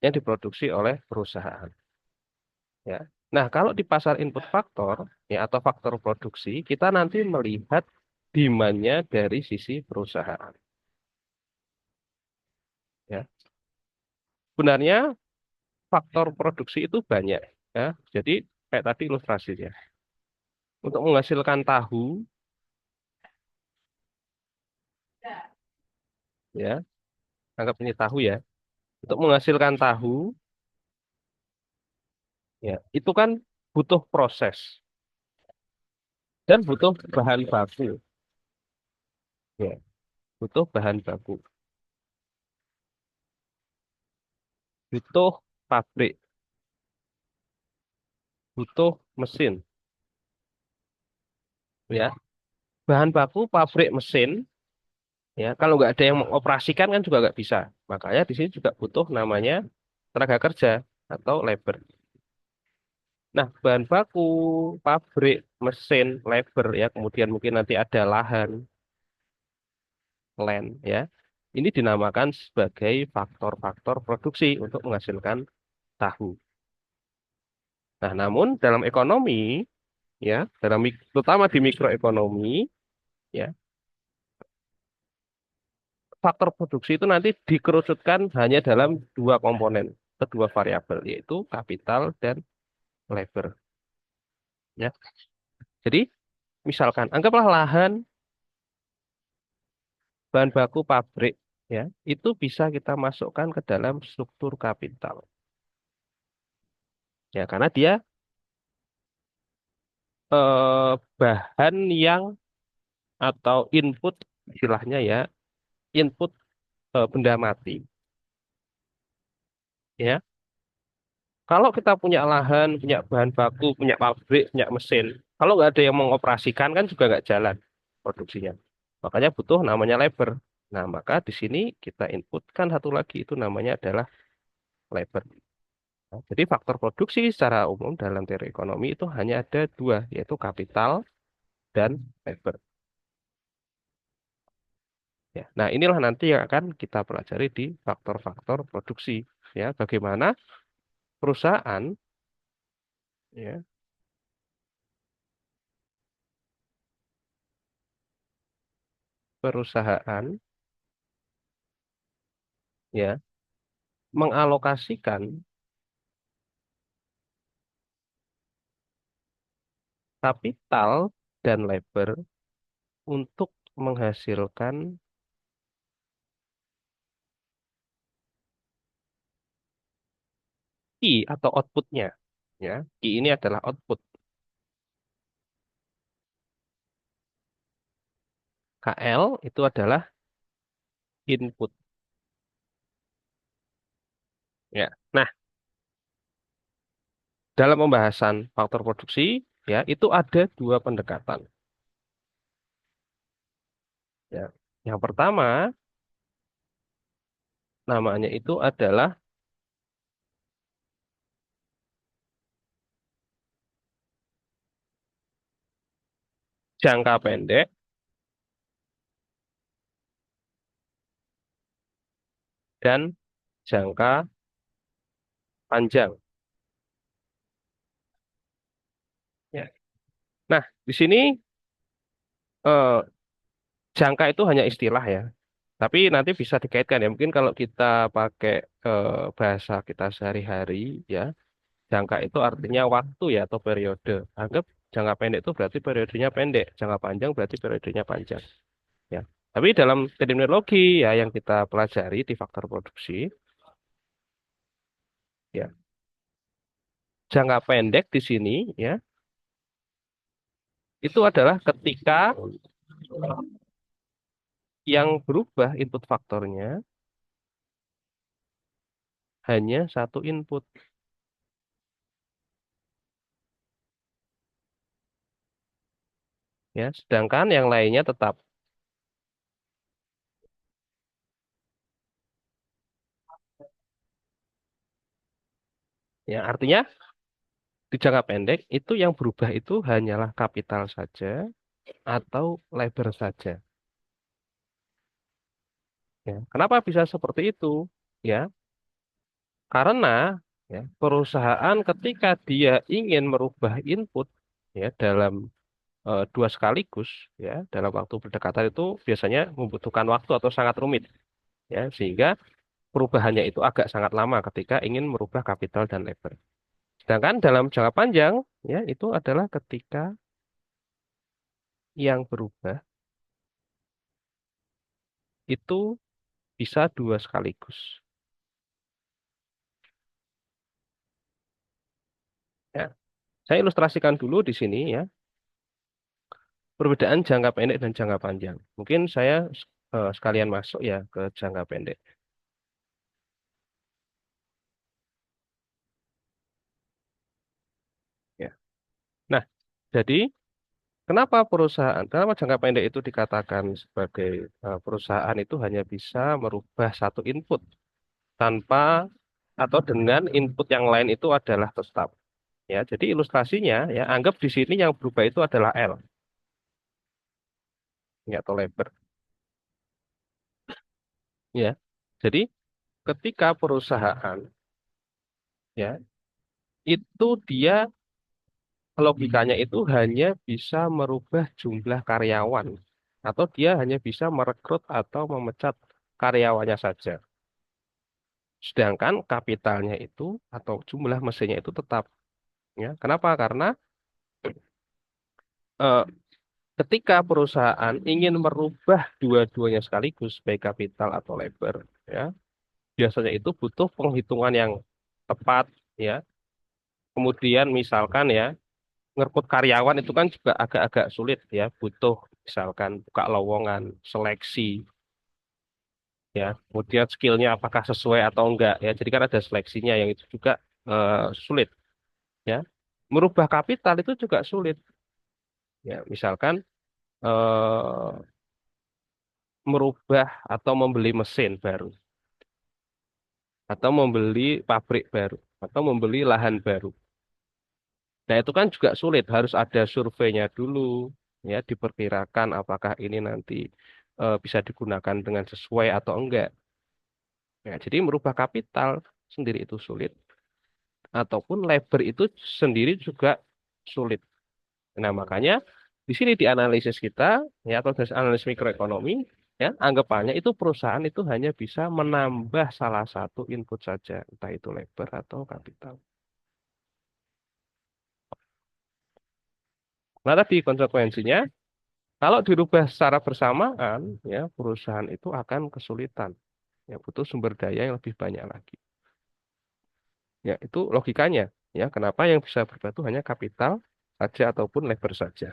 yang diproduksi oleh perusahaan, ya. Nah, kalau di pasar input faktor, ya, atau faktor produksi, kita nanti melihat demand-nya dari sisi perusahaan, ya. Sebenarnya faktor produksi itu banyak, ya. Jadi kayak tadi ilustrasinya. Untuk menghasilkan tahu, ya, anggap ini tahu ya. Untuk menghasilkan tahu, ya, itu kan butuh proses dan butuh bahan baku, ya, butuh bahan baku, butuh pabrik, butuh mesin, ya. Bahan baku, pabrik, mesin, ya. Kalau nggak ada yang mengoperasikan kan juga nggak bisa. Makanya di sini juga butuh namanya tenaga kerja atau labor. Nah, bahan baku, pabrik, mesin, labor, ya, kemudian mungkin nanti ada lahan, land, ya. Ini dinamakan sebagai faktor-faktor produksi untuk menghasilkan tahu. Nah, namun dalam ekonomi, ya, terutama di mikroekonomi, ya, faktor produksi itu nanti dikerucutkan hanya dalam dua komponen, atau dua variabel, yaitu kapital dan labor. Ya. Jadi, misalkan, anggaplah lahan, bahan baku pabrik, ya, itu bisa kita masukkan ke dalam struktur kapital. Ya, karena dia bahan yang atau input istilahnya ya, input benda mati. Ya, kalau kita punya lahan, punya bahan baku, punya pabrik, punya mesin, kalau nggak ada yang mengoperasikan kan juga nggak jalan produksinya. Makanya butuh namanya labor. Nah, maka di sini kita inputkan satu lagi itu namanya adalah labor. Nah, jadi faktor produksi secara umum dalam teori ekonomi itu hanya ada dua, yaitu kapital dan labor. Ya, nah inilah nanti yang akan kita pelajari di faktor-faktor produksi. Ya, bagaimana perusahaan, ya, perusahaan, ya, mengalokasikan kapital dan labor untuk menghasilkan key atau outputnya. Ya, key ini adalah output. KL itu adalah input. Ya. Nah, dalam pembahasan faktor produksi, ya itu ada dua pendekatan. Ya. Yang pertama, namanya itu adalah jangka pendek dan jangka panjang. Ya. Nah, di sini eh, jangka itu hanya istilah ya. Tapi nanti bisa dikaitkan ya. Mungkin kalau kita pakai bahasa kita sehari-hari ya, jangka itu artinya waktu ya atau periode. Anggap jangka pendek itu berarti periodenya pendek, jangka panjang berarti periodenya panjang. Ya. Tapi dalam terminologi ya yang kita pelajari di faktor produksi, ya jangka pendek di sini ya itu adalah ketika yang berubah input faktornya hanya satu input. Ya, sedangkan yang lainnya tetap. Ya, artinya di jangka pendek itu yang berubah itu hanyalah kapital saja atau labor saja. Ya, kenapa bisa seperti itu? Ya, karena ya, perusahaan ketika dia ingin merubah input ya dalam dua sekaligus ya dalam waktu berdekatan itu biasanya membutuhkan waktu atau sangat rumit ya sehingga perubahannya itu agak sangat lama ketika ingin merubah kapital dan labor. Sedangkan dalam jangka panjang ya itu adalah ketika yang berubah itu bisa dua sekaligus. Ya, saya ilustrasikan dulu di sini ya, perbedaan jangka pendek dan jangka panjang. Mungkin saya sekalian masuk ya ke jangka pendek. Ya. Nah, jadi kenapa jangka pendek itu dikatakan sebagai perusahaan itu hanya bisa merubah satu input tanpa atau dengan input yang lain itu adalah tetap. Ya, jadi ilustrasinya ya anggap di sini yang berubah itu adalah L, ya atau labor. Ya, jadi ketika perusahaan ya itu dia logikanya itu hanya bisa merubah jumlah karyawan atau dia hanya bisa merekrut atau memecat karyawannya saja. Sedangkan kapitalnya itu atau jumlah mesinnya itu tetap. Ya, kenapa? Karena eh, ketika perusahaan ingin merubah dua-duanya sekaligus, baik kapital atau labor, ya, biasanya itu butuh penghitungan yang tepat, ya. Kemudian misalkan ya, ngerekrut karyawan itu kan juga agak-agak sulit ya, butuh misalkan buka lowongan, seleksi, ya. Kemudian skillnya apakah sesuai atau enggak, ya. Jadi kan ada seleksinya yang itu juga sulit, ya. Merubah kapital itu juga sulit, ya. Misalkan eh, merubah atau membeli mesin baru, atau membeli pabrik baru, atau membeli lahan baru. Nah, itu kan juga sulit, harus ada surveinya dulu, ya, diperkirakan apakah ini nanti bisa digunakan dengan sesuai atau enggak. Ya, jadi merubah kapital sendiri itu sulit, ataupun labor itu sendiri juga sulit. Nah, makanya di sini di analisis kita, ya, atau dari analisis mikroekonomi, ya, anggapannya itu perusahaan itu hanya bisa menambah salah satu input saja, entah itu labor atau kapital. Nah, tadi konsekuensinya, kalau dirubah secara bersamaan, ya, perusahaan itu akan kesulitan. Ya, butuh sumber daya yang lebih banyak lagi. Ya, itu logikanya. Ya, kenapa yang bisa berubah itu hanya kapital saja ataupun lebar saja.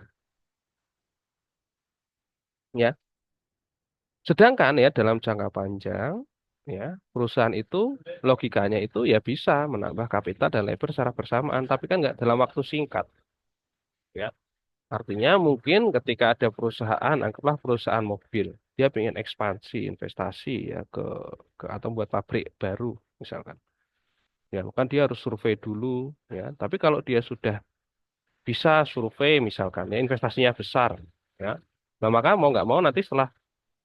Ya, sedangkan ya dalam jangka panjang, ya perusahaan itu logikanya itu ya bisa menambah kapital dan lebar secara bersamaan, tapi kan nggak dalam waktu singkat. Ya, artinya mungkin ketika ada perusahaan, anggaplah perusahaan mobil, dia ingin ekspansi investasi ya ke atau buat pabrik baru misalkan. Ya, kan dia harus survei dulu ya. Tapi kalau dia sudah bisa survei misalkan ya investasinya besar ya. Nah, maka mau nggak mau nanti setelah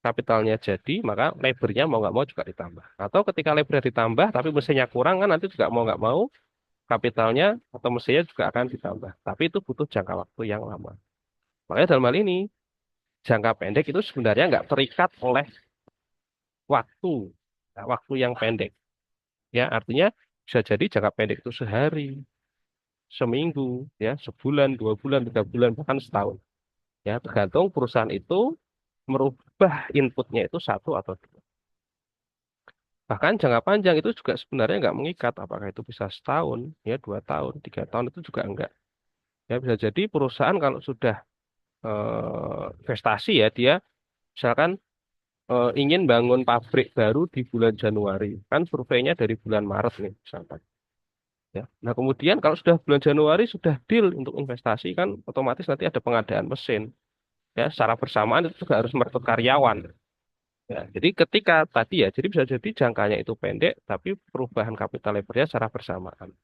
kapitalnya jadi, maka lebarnya mau nggak mau juga ditambah. Atau ketika lebarnya ditambah tapi mesinnya kurang kan nanti juga mau nggak mau kapitalnya atau mesinnya juga akan ditambah. Tapi itu butuh jangka waktu yang lama. Makanya dalam hal ini jangka pendek itu sebenarnya nggak terikat oleh waktu, nah, waktu yang pendek. Ya, artinya bisa jadi jangka pendek itu sehari, seminggu, ya, sebulan, 2 bulan, 3 bulan, bahkan setahun. Ya, tergantung perusahaan itu merubah inputnya itu satu atau dua. Bahkan jangka panjang itu juga sebenarnya nggak mengikat, apakah itu bisa setahun, ya 2 tahun, 3 tahun itu juga enggak. Ya, bisa jadi perusahaan kalau sudah investasi ya dia misalkan ingin bangun pabrik baru di bulan Januari, kan surveinya dari bulan Maret nih misalkan. Ya. Nah kemudian kalau sudah bulan Januari sudah deal untuk investasi kan otomatis nanti ada pengadaan mesin. Ya, secara bersamaan itu juga harus merekrut karyawan. Ya, jadi ketika tadi ya, jadi bisa jadi jangkanya itu pendek, tapi perubahan kapital lebarnya secara bersamaan.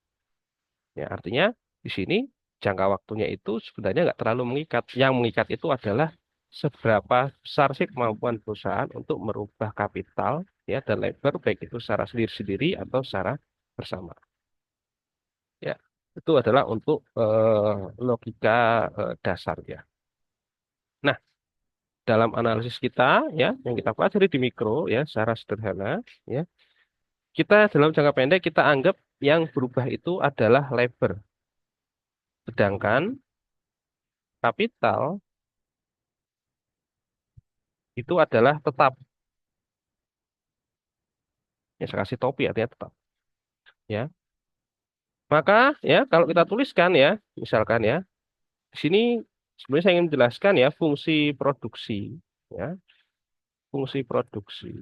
Ya, artinya di sini jangka waktunya itu sebenarnya nggak terlalu mengikat. Yang mengikat itu adalah seberapa besar sih kemampuan perusahaan untuk merubah kapital ya dan lebar baik itu secara sendiri-sendiri atau secara bersama. Ya, itu adalah untuk logika dasar ya. Nah, dalam analisis kita ya yang kita pelajari di mikro ya secara sederhana ya kita dalam jangka pendek kita anggap yang berubah itu adalah labor sedangkan kapital itu adalah tetap ya saya kasih topi artinya tetap ya maka ya kalau kita tuliskan ya misalkan ya di sini sebenarnya saya ingin menjelaskan ya ya fungsi produksi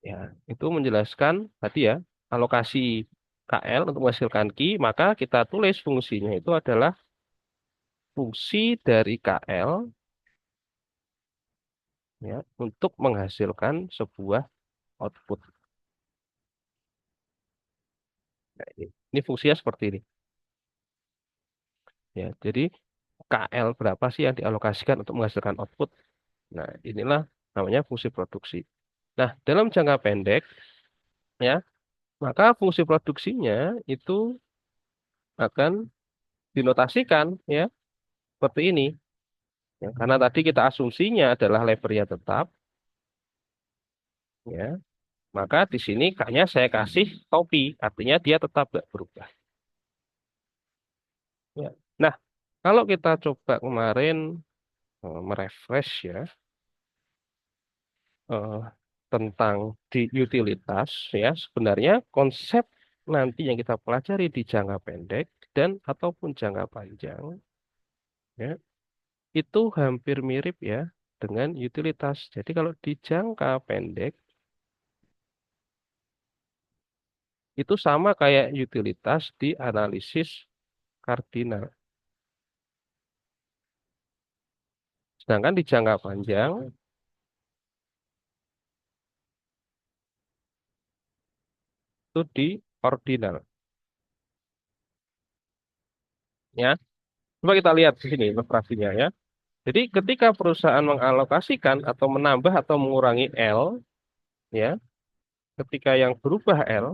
ya itu menjelaskan tadi ya alokasi KL untuk menghasilkan Ki maka kita tulis fungsinya itu adalah fungsi dari KL ya untuk menghasilkan sebuah output. Nah, ini fungsinya seperti ini. Ya, jadi KL berapa sih yang dialokasikan untuk menghasilkan output? Nah, inilah namanya fungsi produksi. Nah, dalam jangka pendek ya, maka fungsi produksinya itu akan dinotasikan ya seperti ini. Ya, karena tadi kita asumsinya adalah levernya tetap ya, maka di sini kayaknya saya kasih topi, artinya dia tetap nggak berubah. Ya. Nah, kalau kita coba kemarin merefresh ya eh, tentang di utilitas ya sebenarnya konsep nanti yang kita pelajari di jangka pendek dan ataupun jangka panjang ya itu hampir mirip ya dengan utilitas. Jadi kalau di jangka pendek itu sama kayak utilitas di analisis kardinal. Sedangkan di jangka panjang itu di ordinal ya. Coba kita lihat di sini ilustrasinya ya. Jadi ketika perusahaan mengalokasikan atau menambah atau mengurangi L, ya, ketika yang berubah L,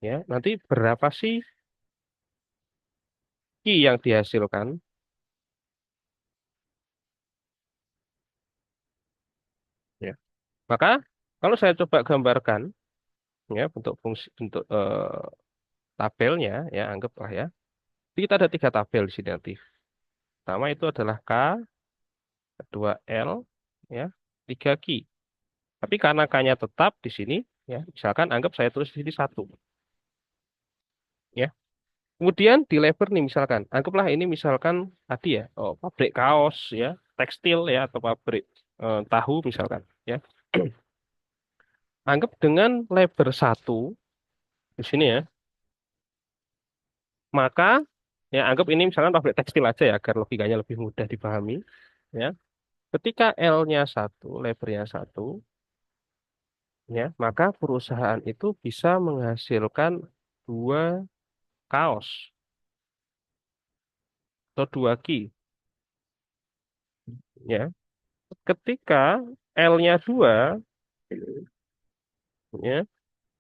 ya, nanti berapa sih Ki yang dihasilkan? Ya. Maka kalau saya coba gambarkan, ya, bentuk fungsi bentuk tabelnya, ya, anggaplah ya. Jadi kita ada 3 tabel di sini nanti. Pertama itu adalah K, kedua L, ya. 3 key. Tapi karena K-nya tetap di sini, ya, misalkan anggap saya tulis di sini 1. Ya. Kemudian di lever nih misalkan, anggaplah ini misalkan tadi ya, oh, pabrik kaos ya, tekstil ya, atau pabrik tahu misalkan. Ya. Anggap dengan lever 1 di sini ya, maka ya anggap ini misalkan pabrik tekstil aja ya, agar logikanya lebih mudah dipahami. Ya. Ketika L-nya 1, levernya 1, ya, maka perusahaan itu bisa menghasilkan 2 kaos atau 2 key. Ya. Ketika L-nya 2, ya,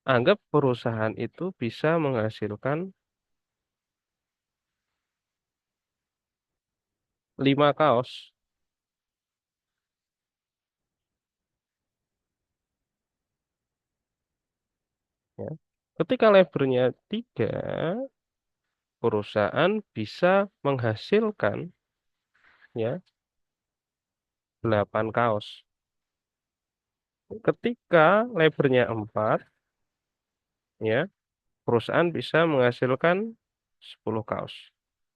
anggap perusahaan itu bisa menghasilkan 5 kaos. Ya. Ketika levernya 3, perusahaan bisa menghasilkan ya 8 kaos. Ketika levernya 4, ya, perusahaan bisa menghasilkan 10 kaos.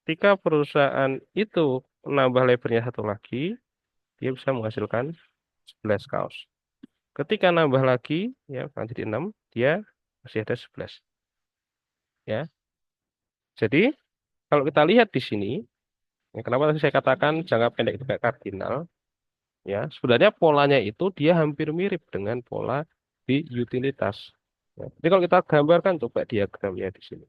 Ketika perusahaan itu menambah levernya 1 lagi, dia bisa menghasilkan 11 kaos. Ketika nambah lagi, ya, kan jadi 6, dia masih ada 11. Ya. Jadi, kalau kita lihat di sini, ya, kenapa tadi saya katakan jangka pendek itu kayak kardinal, ya, sebenarnya polanya itu dia hampir mirip dengan pola di utilitas. Ya. Jadi kalau kita gambarkan coba diagramnya di sini.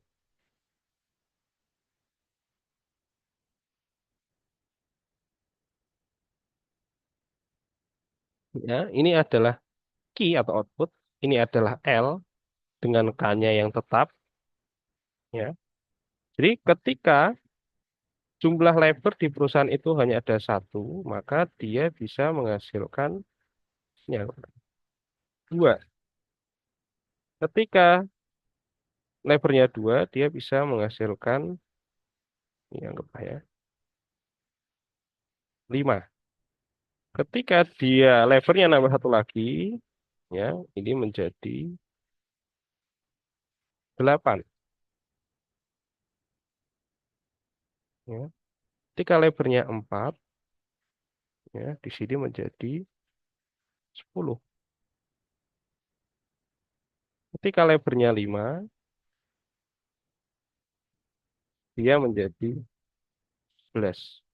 Ya, ini adalah key atau output, ini adalah L dengan K-nya yang tetap, ya. Jadi ketika jumlah lever di perusahaan itu hanya ada 1, maka dia bisa menghasilkan ya, 2. Ketika levernya 2, dia bisa menghasilkan, ya, anggap ya, 5. Ketika dia levernya nambah 1 lagi, ya, ini menjadi 8. Ya. Ketika levernya 4, ya, di sini menjadi 10. Ketika levernya 5, dia menjadi 11.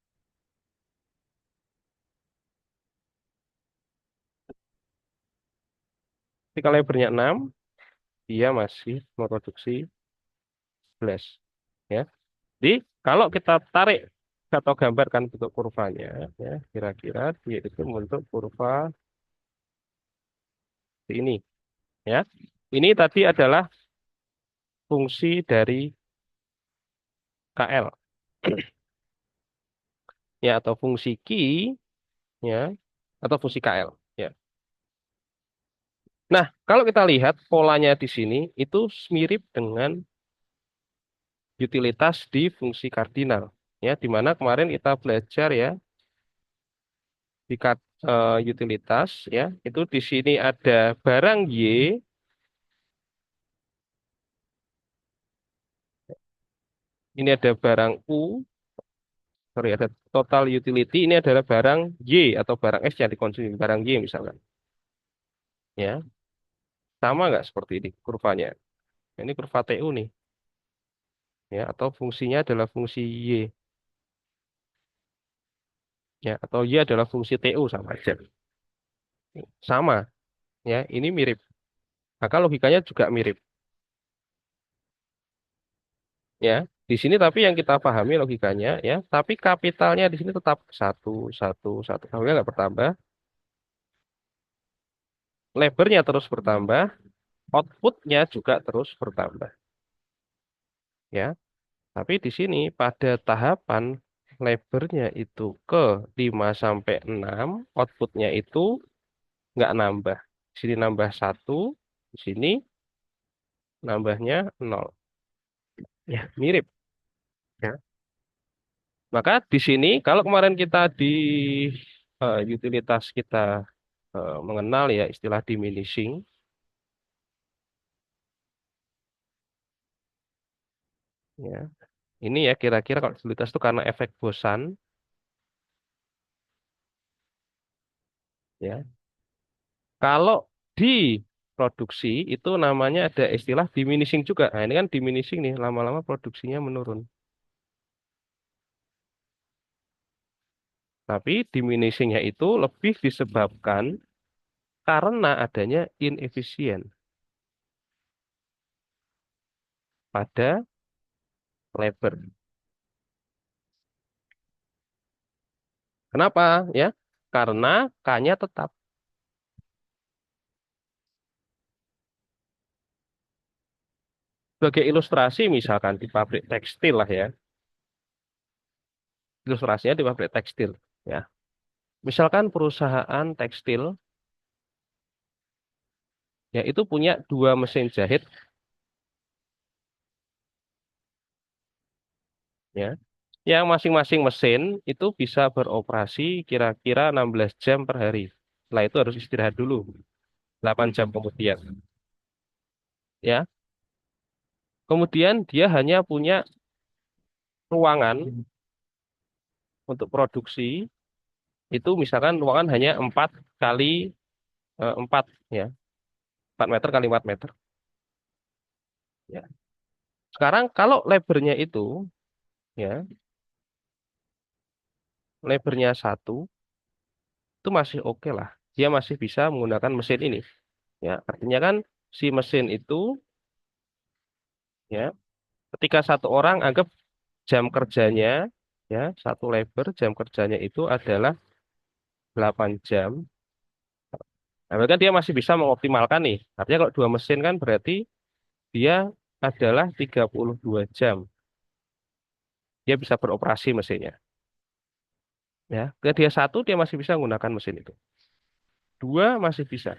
Ketika levernya 6, dia masih memproduksi 11. Ya. Jadi kalau kita tarik atau gambarkan bentuk kurvanya, ya, kira-kira dia itu membentuk kurva ini. Ya. Ini tadi adalah fungsi dari KL, ya, atau fungsi Q, ya, atau fungsi KL. Ya. Nah, kalau kita lihat polanya di sini itu mirip dengan utilitas di fungsi kardinal. Ya, di mana kemarin kita belajar ya di utilitas, ya, itu di sini ada barang Y, ini ada barang U, sorry, ada total utility, ini adalah barang Y atau barang S yang dikonsumsi, barang Y misalkan. Ya, sama nggak seperti ini kurvanya? Ini kurva TU nih, ya, atau fungsinya adalah fungsi Y, ya, atau Y adalah fungsi TU sama aja. Sama, ya, ini mirip. Maka logikanya juga mirip, ya. Di sini tapi yang kita pahami logikanya, ya, tapi kapitalnya di sini tetap satu, satu, satu, sampai nggak bertambah, lebarnya terus bertambah, outputnya juga terus bertambah, ya. Tapi di sini pada tahapan lebarnya itu ke 5 sampai 6, outputnya itu nggak nambah. Di sini nambah satu, di sini nambahnya 0. Ya, mirip. Ya. Maka di sini kalau kemarin kita di utilitas kita mengenal ya istilah diminishing. Ya, ini ya kira-kira kalau utilitas itu karena efek bosan. Ya, kalau di produksi itu namanya ada istilah diminishing juga. Nah, ini kan diminishing nih, lama-lama produksinya menurun. Tapi diminishingnya itu lebih disebabkan karena adanya inefisien pada labor. Kenapa? Ya, karena K-nya tetap. Sebagai ilustrasi misalkan di pabrik tekstil lah ya, ilustrasinya di pabrik tekstil. Ya, misalkan perusahaan tekstil ya itu punya dua mesin jahit ya, yang masing-masing mesin itu bisa beroperasi kira-kira 16 jam per hari. Setelah itu harus istirahat dulu 8 jam kemudian. Ya, kemudian dia hanya punya ruangan untuk produksi itu misalkan ruangan hanya 4 kali 4 ya, 4 meter kali 4 meter. Ya. Sekarang kalau lebarnya itu ya, lebarnya satu itu masih oke lah. Dia masih bisa menggunakan mesin ini. Ya, artinya kan si mesin itu ya, ketika satu orang anggap jam kerjanya ya, satu labor jam kerjanya itu adalah 8 jam. Nah, berarti kan dia masih bisa mengoptimalkan nih. Artinya kalau dua mesin kan berarti dia adalah 32 jam. Dia bisa beroperasi mesinnya. Ya, ketika dia satu dia masih bisa menggunakan mesin itu. Dua masih bisa.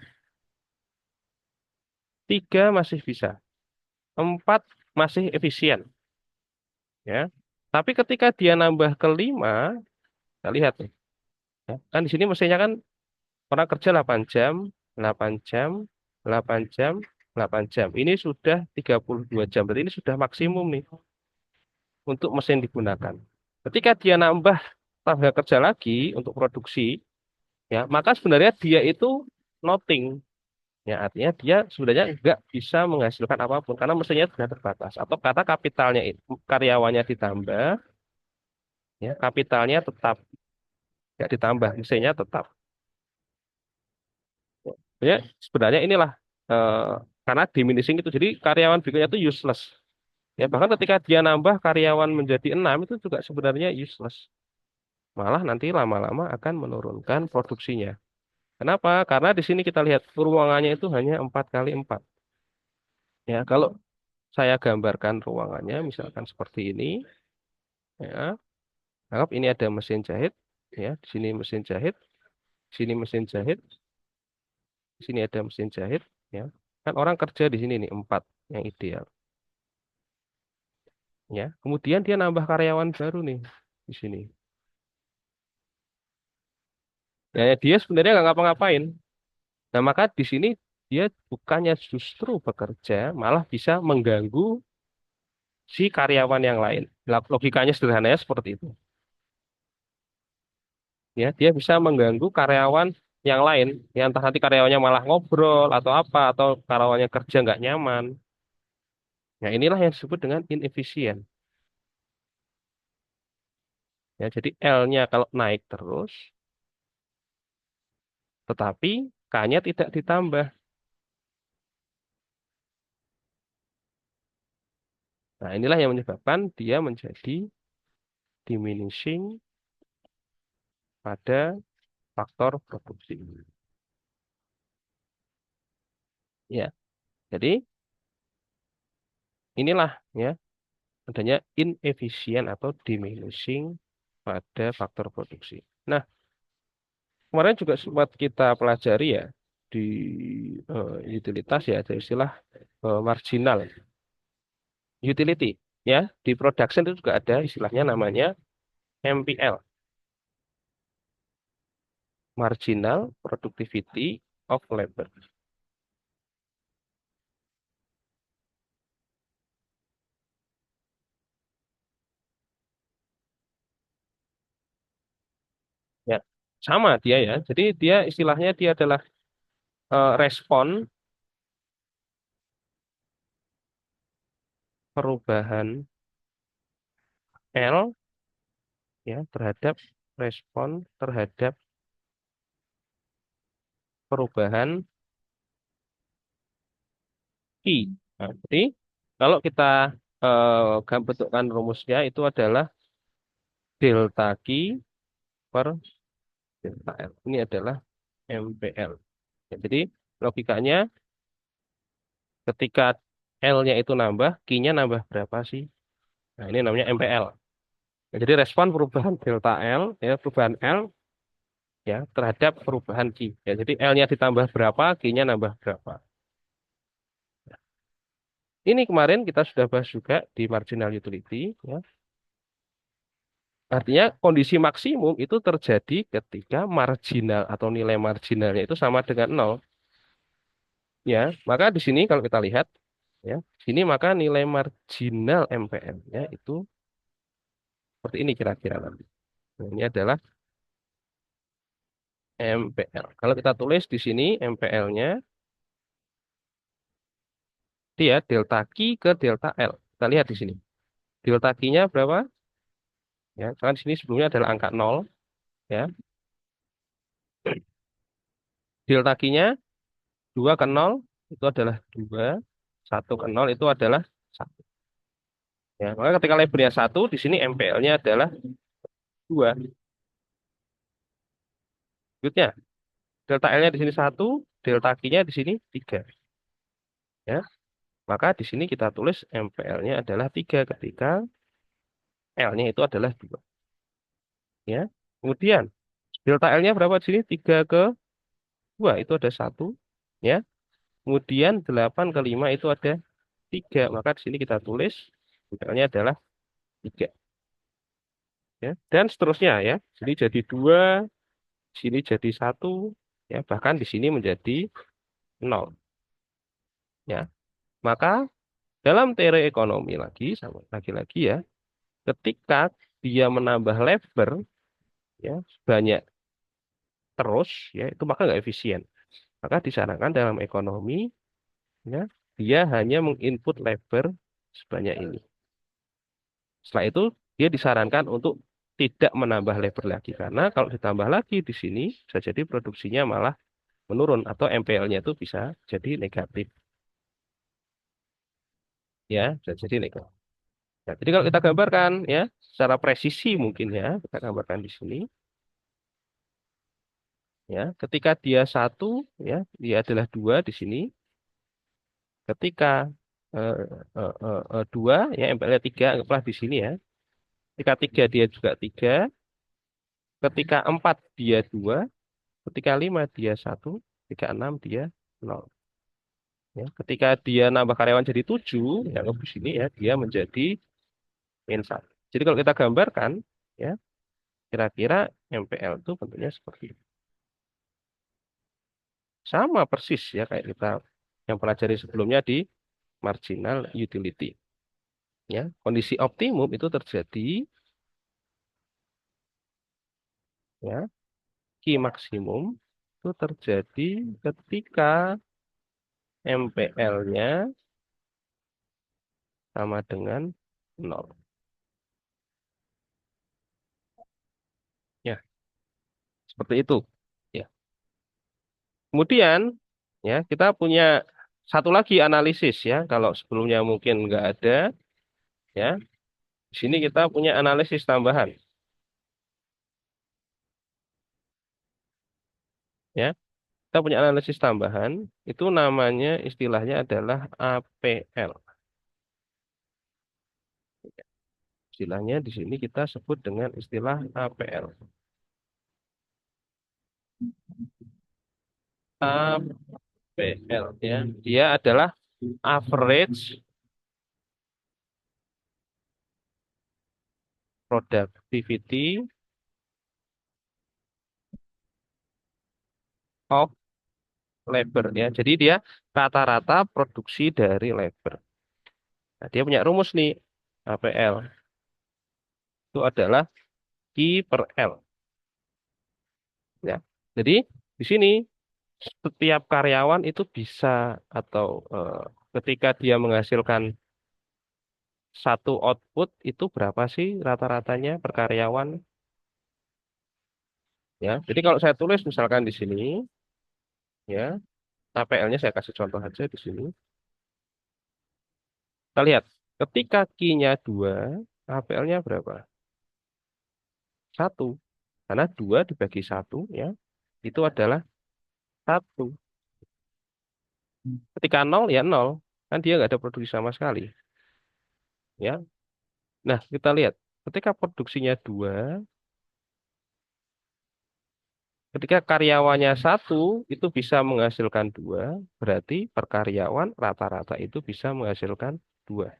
Tiga masih bisa. Empat masih efisien. Ya. Tapi ketika dia nambah ke lima, kita lihat nih. Ya. Kan di sini mesinnya kan orang kerja 8 jam, 8 jam, 8 jam, 8 jam. Ini sudah 32 jam. Berarti ini sudah maksimum nih untuk mesin digunakan. Ketika dia nambah tenaga kerja lagi untuk produksi, ya, maka sebenarnya dia itu nothing. Ya, artinya dia sebenarnya nggak bisa menghasilkan apapun karena mesinnya sudah terbatas. Atau kata kapitalnya itu karyawannya ditambah, ya kapitalnya tetap nggak ditambah, mesinnya tetap. Ya, sebenarnya inilah eh, karena diminishing itu. Jadi karyawan berikutnya itu useless. Ya, bahkan ketika dia nambah karyawan menjadi 6 itu juga sebenarnya useless. Malah nanti lama-lama akan menurunkan produksinya. Kenapa? Karena di sini kita lihat ruangannya itu hanya 4 kali 4. Ya, kalau saya gambarkan ruangannya misalkan seperti ini, ya, anggap ini ada mesin jahit, ya, di sini mesin jahit, di sini mesin jahit, di sini ada mesin jahit, ya. Kan orang kerja di sini nih 4 yang ideal, ya. Kemudian dia nambah karyawan baru nih di sini. Ya, ya, dia sebenarnya nggak ngapa-ngapain. Nah, maka di sini dia bukannya justru bekerja, malah bisa mengganggu si karyawan yang lain. Logikanya sederhananya seperti itu. Ya, dia bisa mengganggu karyawan yang lain. Ya, entah nanti karyawannya malah ngobrol atau apa, atau karyawannya kerja nggak nyaman. Nah, inilah yang disebut dengan inefisien. Ya, jadi L-nya kalau naik terus, tetapi K-nya tidak ditambah. Nah, inilah yang menyebabkan dia menjadi diminishing pada faktor produksi. Ya, jadi inilah ya adanya inefisien atau diminishing pada faktor produksi. Nah, kemarin juga sempat kita pelajari ya di utilitas ya ada istilah marginal utility ya di production itu juga ada istilahnya namanya MPL. marginal productivity of labor. Ya, sama dia ya. Jadi dia istilahnya dia adalah respon perubahan L ya terhadap respon terhadap perubahan I. Nah, jadi kalau kita bentukkan rumusnya itu adalah delta Q per delta L. Ini adalah MPL. Ya, jadi logikanya ketika L-nya itu nambah, Q-nya nambah berapa sih? Nah, ini namanya MPL. Nah, jadi respon perubahan delta L, ya perubahan L ya terhadap perubahan Q. Ya, jadi L-nya ditambah berapa, Q-nya nambah berapa. Ini kemarin kita sudah bahas juga di marginal utility. Ya. Artinya kondisi maksimum itu terjadi ketika marginal atau nilai marginalnya itu sama dengan nol. Ya, maka di sini kalau kita lihat, ya, sini maka nilai marginal MPL-nya itu seperti ini kira-kira nanti. Nah, ini adalah MPL. Kalau kita tulis di sini MPL-nya, dia delta Q ke delta L. Kita lihat di sini. Delta Q-nya berapa? Ya, karena di sini sebelumnya adalah angka nol. Ya, delta Q-nya 2 ke nol itu adalah 2. 1 ke nol itu adalah 1. Ya, maka ketika labelnya 1, di sini MPL-nya adalah 2. Berikutnya, delta L-nya di sini 1, delta Q-nya di sini 3. Ya, maka di sini kita tulis MPL-nya adalah 3 ketika L-nya itu adalah 2. Ya. Kemudian, delta L-nya berapa di sini? 3 ke 2, itu ada 1. Ya. Kemudian 8 ke 5 itu ada 3. Maka di sini kita tulis MPL-nya adalah 3. Ya. Dan seterusnya ya. Jadi jadi 2, di sini jadi 1. Ya, bahkan di sini menjadi 0. Ya. Maka dalam teori ekonomi lagi, sama lagi-lagi ya, ketika dia menambah labor ya banyak terus ya itu maka nggak efisien. Maka disarankan dalam ekonomi ya dia hanya menginput labor sebanyak ini. Setelah itu dia disarankan untuk tidak menambah labor lagi karena kalau ditambah lagi di sini bisa jadi produksinya malah menurun atau MPL-nya itu bisa jadi negatif ya bisa jadi negatif. Nah, jadi kalau kita gambarkan ya secara presisi mungkin ya kita gambarkan di sini ya ketika dia 1 ya dia adalah 2 di sini ketika 2 ya MPL-nya 3 anggaplah di sini ya ketika 3 dia juga 3 ketika 4 dia 2 ketika 5 dia 1 ketika 6 dia 0 ya ketika dia nambah karyawan jadi 7 ya di sini ya dia menjadi min 1. Jadi kalau kita gambarkan ya kira-kira MPL itu bentuknya seperti ini. Sama persis ya kayak kita yang pelajari sebelumnya di marginal utility. Ya, kondisi optimum itu terjadi ya, Q maksimum itu terjadi ketika MPL-nya sama dengan nol. Ya, seperti itu. Ya. Kemudian ya kita punya satu lagi analisis ya. Kalau sebelumnya mungkin nggak ada ya. Di sini kita punya analisis tambahan ya. Kita punya analisis tambahan itu namanya istilahnya adalah APL. Istilahnya di sini kita sebut dengan istilah APL. APL ya. Dia adalah average productivity of labor ya. Jadi dia rata-rata produksi dari labor. Nah, dia punya rumus nih, APL. Itu adalah I per L. Ya. Jadi di sini setiap karyawan itu bisa atau ketika dia menghasilkan satu output itu berapa sih rata-ratanya per karyawan? Ya. Jadi kalau saya tulis misalkan di sini, ya APL-nya saya kasih contoh aja di sini. Kita lihat, ketika Q-nya 2, APL-nya berapa? 1. Karena 2 dibagi 1, ya, itu adalah 1. Ketika 0, ya 0. Kan dia nggak ada produksi sama sekali. Ya. Nah, kita lihat. Ketika produksinya 2, ketika karyawannya 1, itu bisa menghasilkan 2, berarti per karyawan rata-rata itu bisa menghasilkan 2.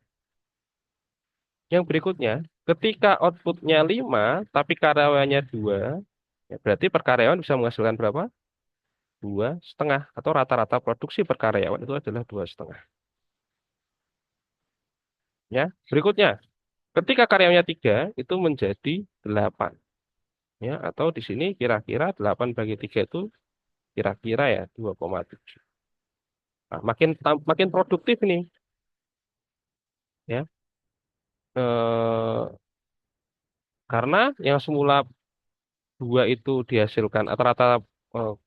Yang berikutnya, ketika outputnya 5, tapi karyawannya 2, ya berarti per karyawan bisa menghasilkan berapa? 2,5. Atau rata-rata produksi per karyawan itu adalah 2,5. Ya. Berikutnya, ketika karyawannya 3, itu menjadi 8. Ya, atau di sini kira-kira 8 bagi 3 itu kira-kira ya 2,7. Nah, makin produktif ini. Ya. Karena yang semula 2 itu dihasilkan atau rata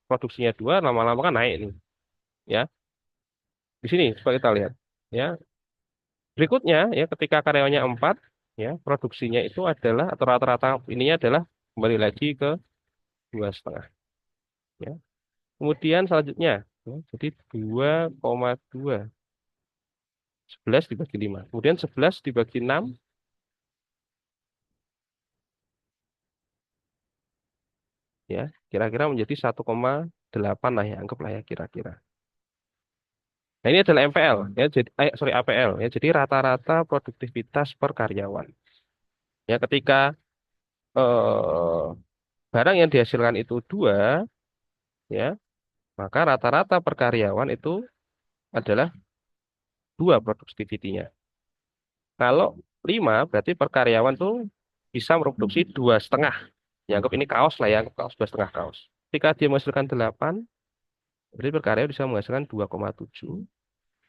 produksinya 2 lama-lama kan naik nih. Ya. Di sini coba kita lihat. Ya. Berikutnya ya ketika karyawannya 4, ya produksinya itu adalah atau rata-rata ininya adalah kembali lagi ke 2,5. Ya. Kemudian selanjutnya ya, jadi 2,2. 11 dibagi 5. Kemudian 11 dibagi 6 ya kira-kira menjadi 1,8 lah ya anggaplah ya kira-kira. Nah, ini adalah MPL ya jadi sorry APL ya. Jadi rata-rata produktivitas per karyawan. Ya ketika eh, barang yang dihasilkan itu 2 ya, maka rata-rata per karyawan itu adalah 2 productivity-nya. Kalau 5 berarti per karyawan tuh bisa memproduksi 2,5. Ya, anggap ini kaos lah ya, anggap kaos 2,5 kaos. Ketika dia menghasilkan 8, berarti per karyawan bisa menghasilkan 2,7.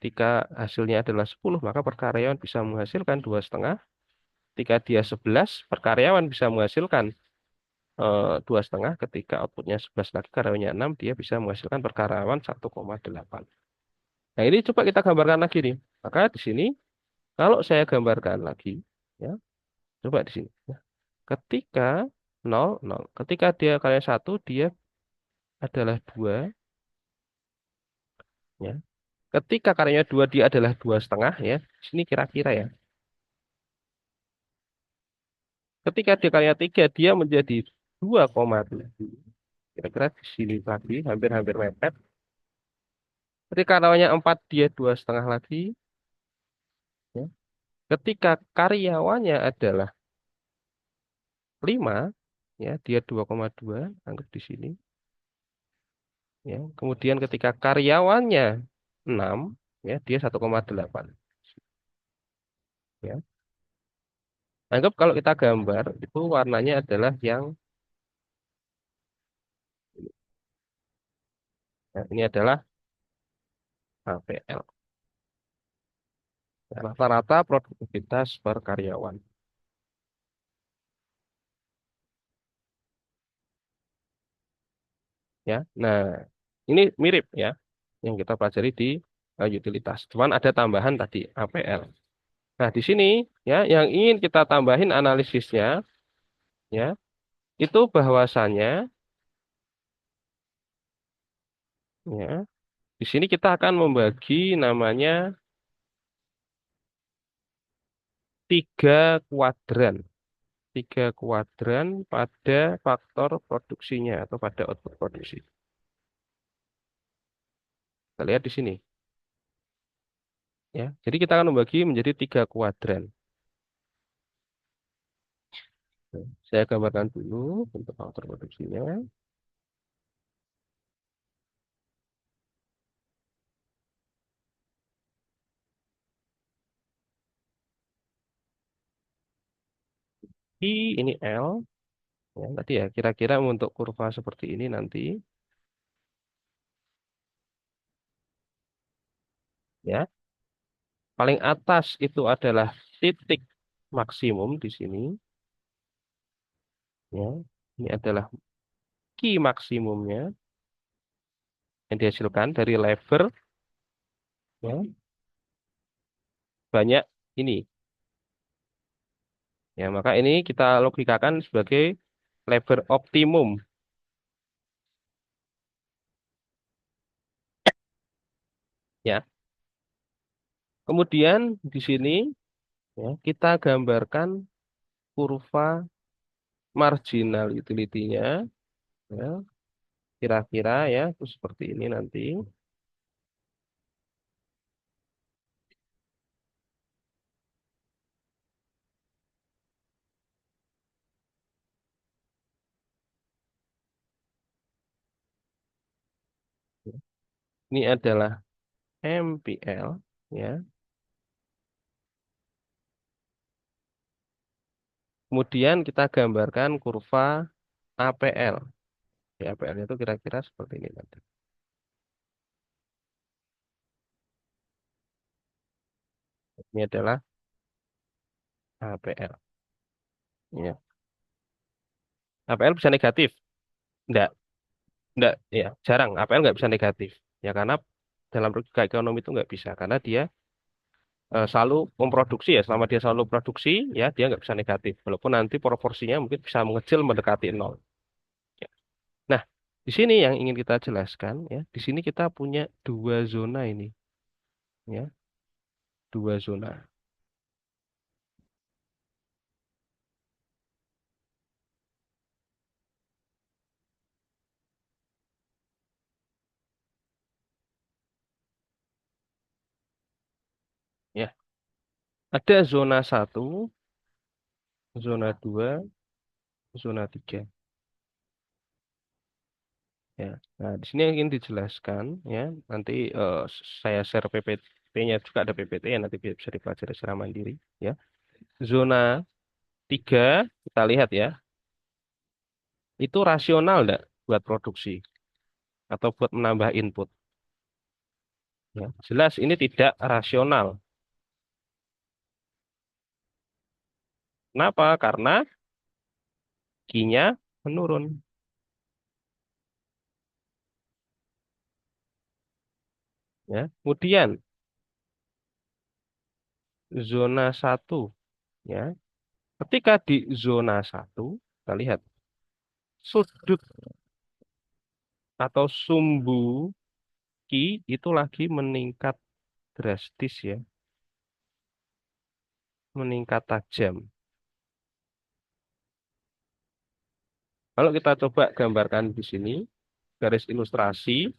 Ketika hasilnya adalah 10, maka per karyawan bisa menghasilkan 2,5. Ketika dia 11, per karyawan bisa menghasilkan 2,5. Ketika outputnya 11 lagi, karyawannya 6, dia bisa menghasilkan per karyawan 1,8. Nah, ini coba kita gambarkan lagi nih. Maka di sini, kalau saya gambarkan lagi, ya, coba di sini. Ya. Ketika 0, 0. Ketika dia karya 1, dia adalah 2. Ya. Ketika karyanya 2, dia adalah 2,5. Ya. Di sini kira-kira ya. Ketika dia karya 3, dia menjadi 2,7. Kira-kira di sini lagi, hampir-hampir mepet. Ketika karyanya 4, dia 2,5 lagi. Ya. Ketika karyawannya adalah 5, ya, dia 2,2, anggap di sini. Ya. Kemudian ketika karyawannya 6, ya, dia 1,8. Ya. Anggap kalau kita gambar, itu warnanya adalah yang nah, ini adalah APL. Rata-rata produktivitas per karyawan. Ya, nah ini mirip ya yang kita pelajari di utilitas. Cuman ada tambahan tadi APL. Nah di sini ya yang ingin kita tambahin analisisnya ya itu bahwasannya ya di sini kita akan membagi namanya 3 kuadran. 3 kuadran pada faktor produksinya atau pada output produksi. Kita lihat di sini. Ya, jadi kita akan membagi menjadi 3 kuadran. Saya gambarkan dulu untuk faktor produksinya. I ini L. Ya, tadi ya kira-kira untuk kurva seperti ini nanti ya. Paling atas itu adalah titik maksimum di sini ya. Ini adalah key maksimumnya yang dihasilkan dari lever ya. Banyak ini. Ya, maka ini kita logikakan sebagai lever optimum ya. Kemudian di sini ya, kita gambarkan kurva marginal utility-nya ya. Kira-kira ya itu seperti ini nanti. Ini adalah MPL ya. Kemudian kita gambarkan kurva APL. Ya, APL itu kira-kira seperti ini nanti. Ini adalah APL. Ya. APL bisa negatif? Enggak, enggak, ya, jarang. APL nggak bisa negatif. Ya, karena dalam logika ekonomi itu nggak bisa. Karena dia selalu memproduksi ya. Selama dia selalu produksi, ya dia nggak bisa negatif. Walaupun nanti proporsinya mungkin bisa mengecil mendekati nol. Ya. Nah, di sini yang ingin kita jelaskan, ya, di sini kita punya dua zona ini. Ya, dua zona. Ya, ada zona satu, zona 2, zona 3. Ya. Nah, di sini yang ingin dijelaskan ya, nanti saya share PPT-nya juga ada PPT ya nanti bisa dipelajari secara mandiri ya. Zona 3 kita lihat ya, itu rasional enggak buat produksi atau buat menambah input ya. Jelas ini tidak rasional. Kenapa? Karena Q-nya menurun ya. Kemudian zona satu ya. Ketika di zona satu kita lihat sudut atau sumbu Q itu lagi meningkat drastis ya, meningkat tajam. Kalau kita coba gambarkan di sini, garis ilustrasi,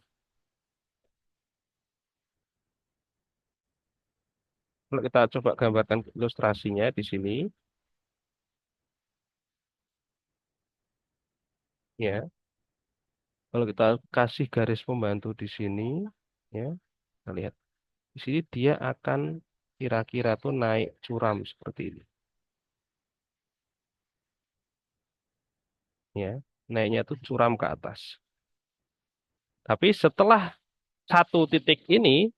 kalau kita coba gambarkan ilustrasinya di sini, ya, kalau kita kasih garis pembantu di sini, ya, kita lihat di sini dia akan kira-kira tuh naik curam seperti ini, ya, naiknya tuh curam ke atas. Tapi setelah satu titik ini,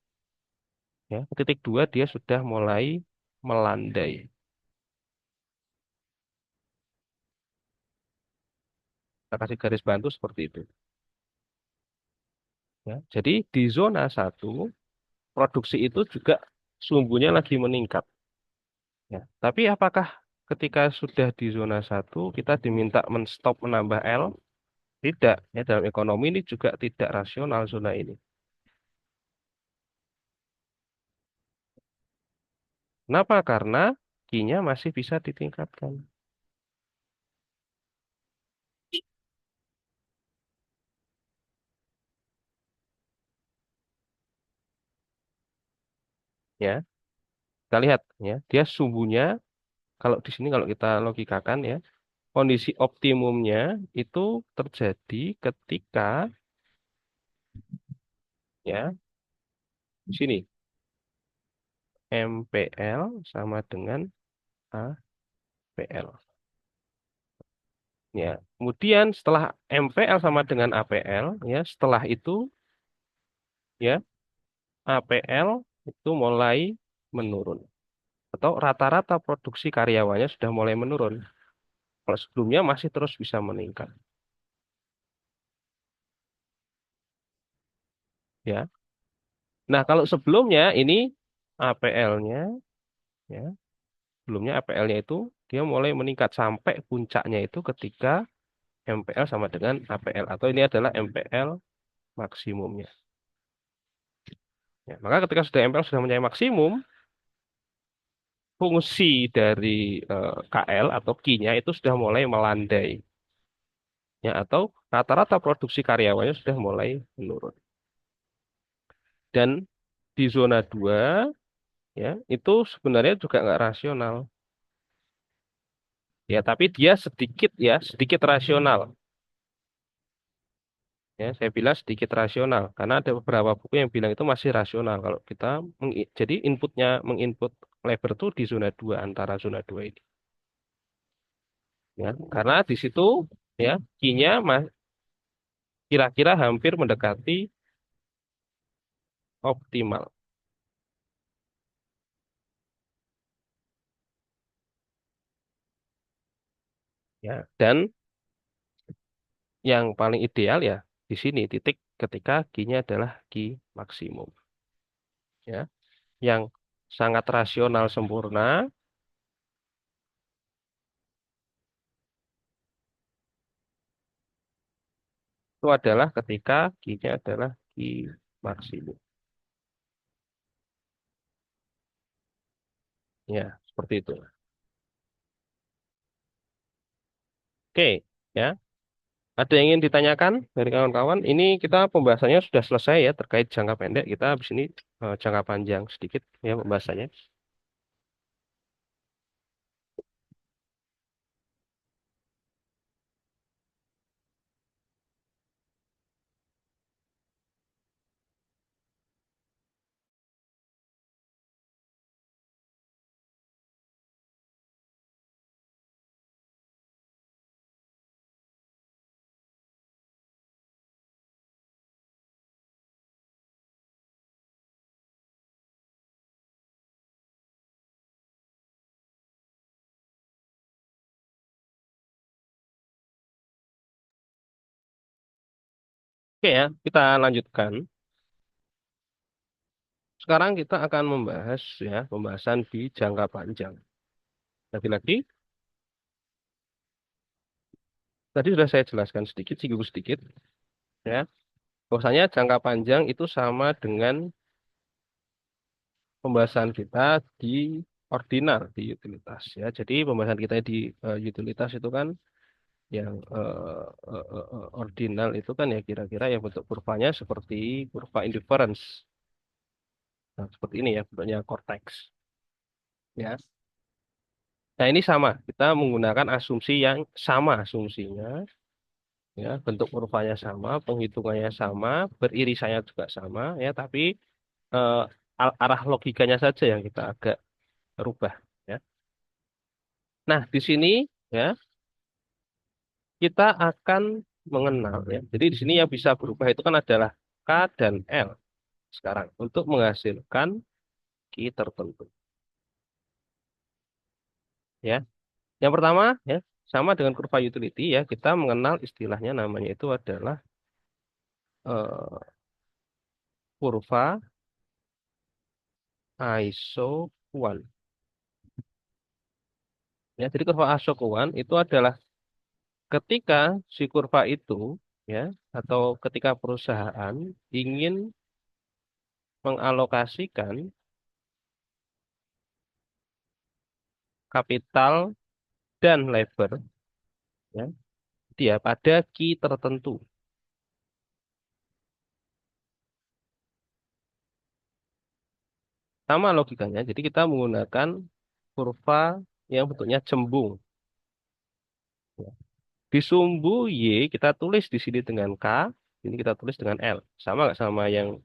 ya, titik dua dia sudah mulai melandai. Kita kasih garis bantu seperti itu. Ya. Jadi di zona satu produksi itu juga sumbunya lagi meningkat. Ya. Tapi apakah ketika sudah di zona satu kita diminta menstop menambah L? Tidak. Ya, dalam ekonomi ini juga tidak rasional zona ini. Kenapa? Karena Q-nya masih bisa ditingkatkan. Ya, kita lihat ya, dia sumbunya kalau di sini kalau kita logikakan ya, kondisi optimumnya itu terjadi ketika ya di sini MPL sama dengan APL. Ya. Kemudian setelah MPL sama dengan APL, ya, setelah itu ya APL itu mulai menurun atau rata-rata produksi karyawannya sudah mulai menurun. Kalau sebelumnya masih terus bisa meningkat, ya. Nah, kalau sebelumnya ini APL-nya, ya, sebelumnya APL-nya itu dia mulai meningkat sampai puncaknya itu ketika MPL sama dengan APL atau ini adalah MPL maksimumnya. Ya, maka ketika sudah MPL sudah mencapai maksimum, fungsi dari KL atau Q-nya itu sudah mulai melandai. Ya, atau rata-rata produksi karyawannya sudah mulai menurun. Dan di zona 2 ya itu sebenarnya juga nggak rasional. Ya, tapi dia sedikit ya, sedikit rasional. Ya, saya bilang sedikit rasional karena ada beberapa buku yang bilang itu masih rasional kalau kita jadi inputnya menginput labor itu di zona 2 antara zona 2 ini. Ya, karena di situ ya Q-nya kira-kira hampir mendekati optimal. Ya, dan yang paling ideal ya di sini titik ketika Q-nya adalah Q maksimum. Ya, yang sangat rasional sempurna itu adalah ketika Q-nya adalah Q maksimum. Ya, seperti itu. Oke, ya. Ada yang ingin ditanyakan dari kawan-kawan? Ini kita pembahasannya sudah selesai ya terkait jangka pendek. Kita habis ini jangka panjang sedikit ya pembahasannya. Oke ya, kita lanjutkan. Sekarang kita akan membahas ya pembahasan di jangka panjang. Lagi-lagi tadi sudah saya jelaskan sedikit, singgung sedikit ya. Bahwasanya jangka panjang itu sama dengan pembahasan kita di ordinal di utilitas ya. Jadi pembahasan kita di utilitas itu kan yang ordinal itu kan ya kira-kira yang bentuk kurvanya seperti kurva indifference. Nah, seperti ini ya bentuknya cortex ya. Nah, ini sama. Kita menggunakan asumsi yang sama asumsinya ya, bentuk kurvanya sama, penghitungannya sama, beririsannya juga sama ya, tapi eh, arah logikanya saja yang kita agak rubah ya. Nah, di sini ya kita akan mengenal ya. Jadi di sini yang bisa berubah itu kan adalah K dan L sekarang untuk menghasilkan Q tertentu ya. Yang pertama ya sama dengan kurva utility ya kita mengenal istilahnya namanya itu adalah kurva isokuan. Ya, jadi kurva isokuan itu adalah ketika si kurva itu ya atau ketika perusahaan ingin mengalokasikan kapital dan labor ya dia pada key tertentu. Sama logikanya. Jadi kita menggunakan kurva yang bentuknya cembung. Ya. Di sumbu Y kita tulis di sini dengan K, ini kita tulis dengan L. Sama nggak sama yang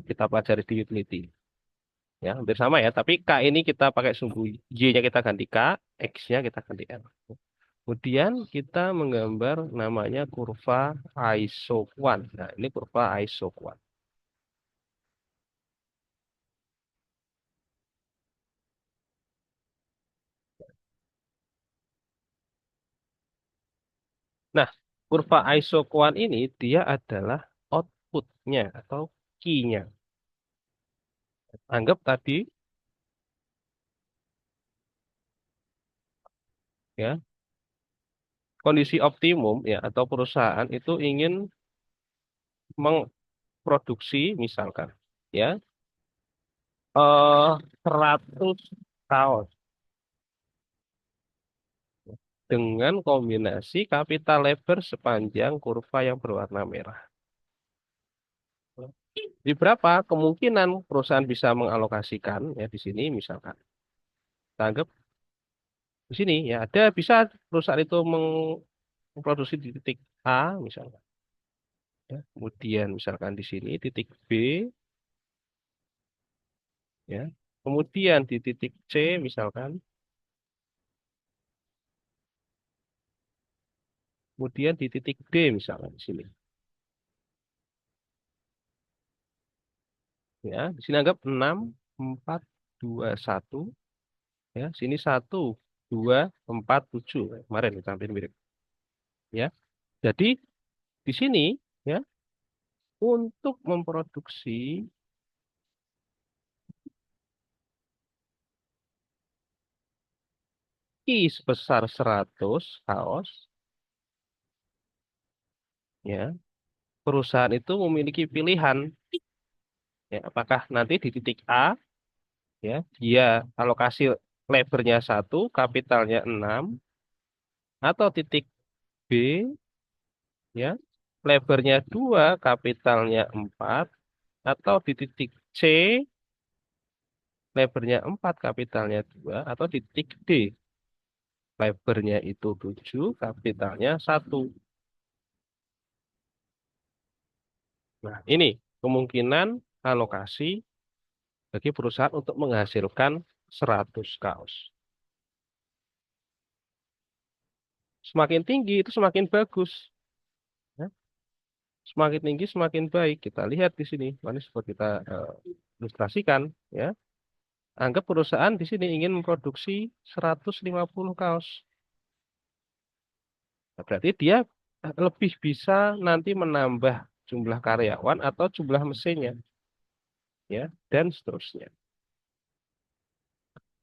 kita pelajari di utility? Ya, hampir sama ya. Tapi K ini kita pakai sumbu Y-nya kita ganti K, X-nya kita ganti L. Kemudian kita menggambar namanya kurva isoquant. Nah, ini kurva isoquant. Nah, kurva isoquant ini dia adalah outputnya atau key-nya. Anggap tadi ya, kondisi optimum ya atau perusahaan itu ingin mengproduksi misalkan ya 100 kaos dengan kombinasi capital lebar sepanjang kurva yang berwarna merah. Di berapa kemungkinan perusahaan bisa mengalokasikan ya di sini misalkan. Kita anggap di sini ya ada bisa perusahaan itu memproduksi di titik A misalkan ya. Kemudian misalkan di sini titik B ya. Kemudian di titik C misalkan, kemudian di titik D misalkan di sini. Ya, di sini anggap 6 4 2 1 ya. Sini 1 2 4 7. Kemarin kita hampir mirip ya. Jadi di sini ya untuk memproduksi ki sebesar 100 kaos ya, perusahaan itu memiliki pilihan ya, apakah nanti di titik A ya dia alokasi lebarnya 1, kapitalnya 6, atau titik B ya lebarnya 2, kapitalnya 4, atau di titik C lebarnya 4, kapitalnya 2, atau di titik D lebarnya itu 7, kapitalnya 1. Nah, ini kemungkinan alokasi bagi perusahaan untuk menghasilkan 100 kaos. Semakin tinggi itu semakin bagus. Ya. Semakin tinggi semakin baik. Kita lihat di sini. Ini seperti kita ilustrasikan. Ya. Anggap perusahaan di sini ingin memproduksi 150 kaos. Nah, berarti dia lebih bisa nanti menambah jumlah karyawan atau jumlah mesinnya. Ya, dan seterusnya.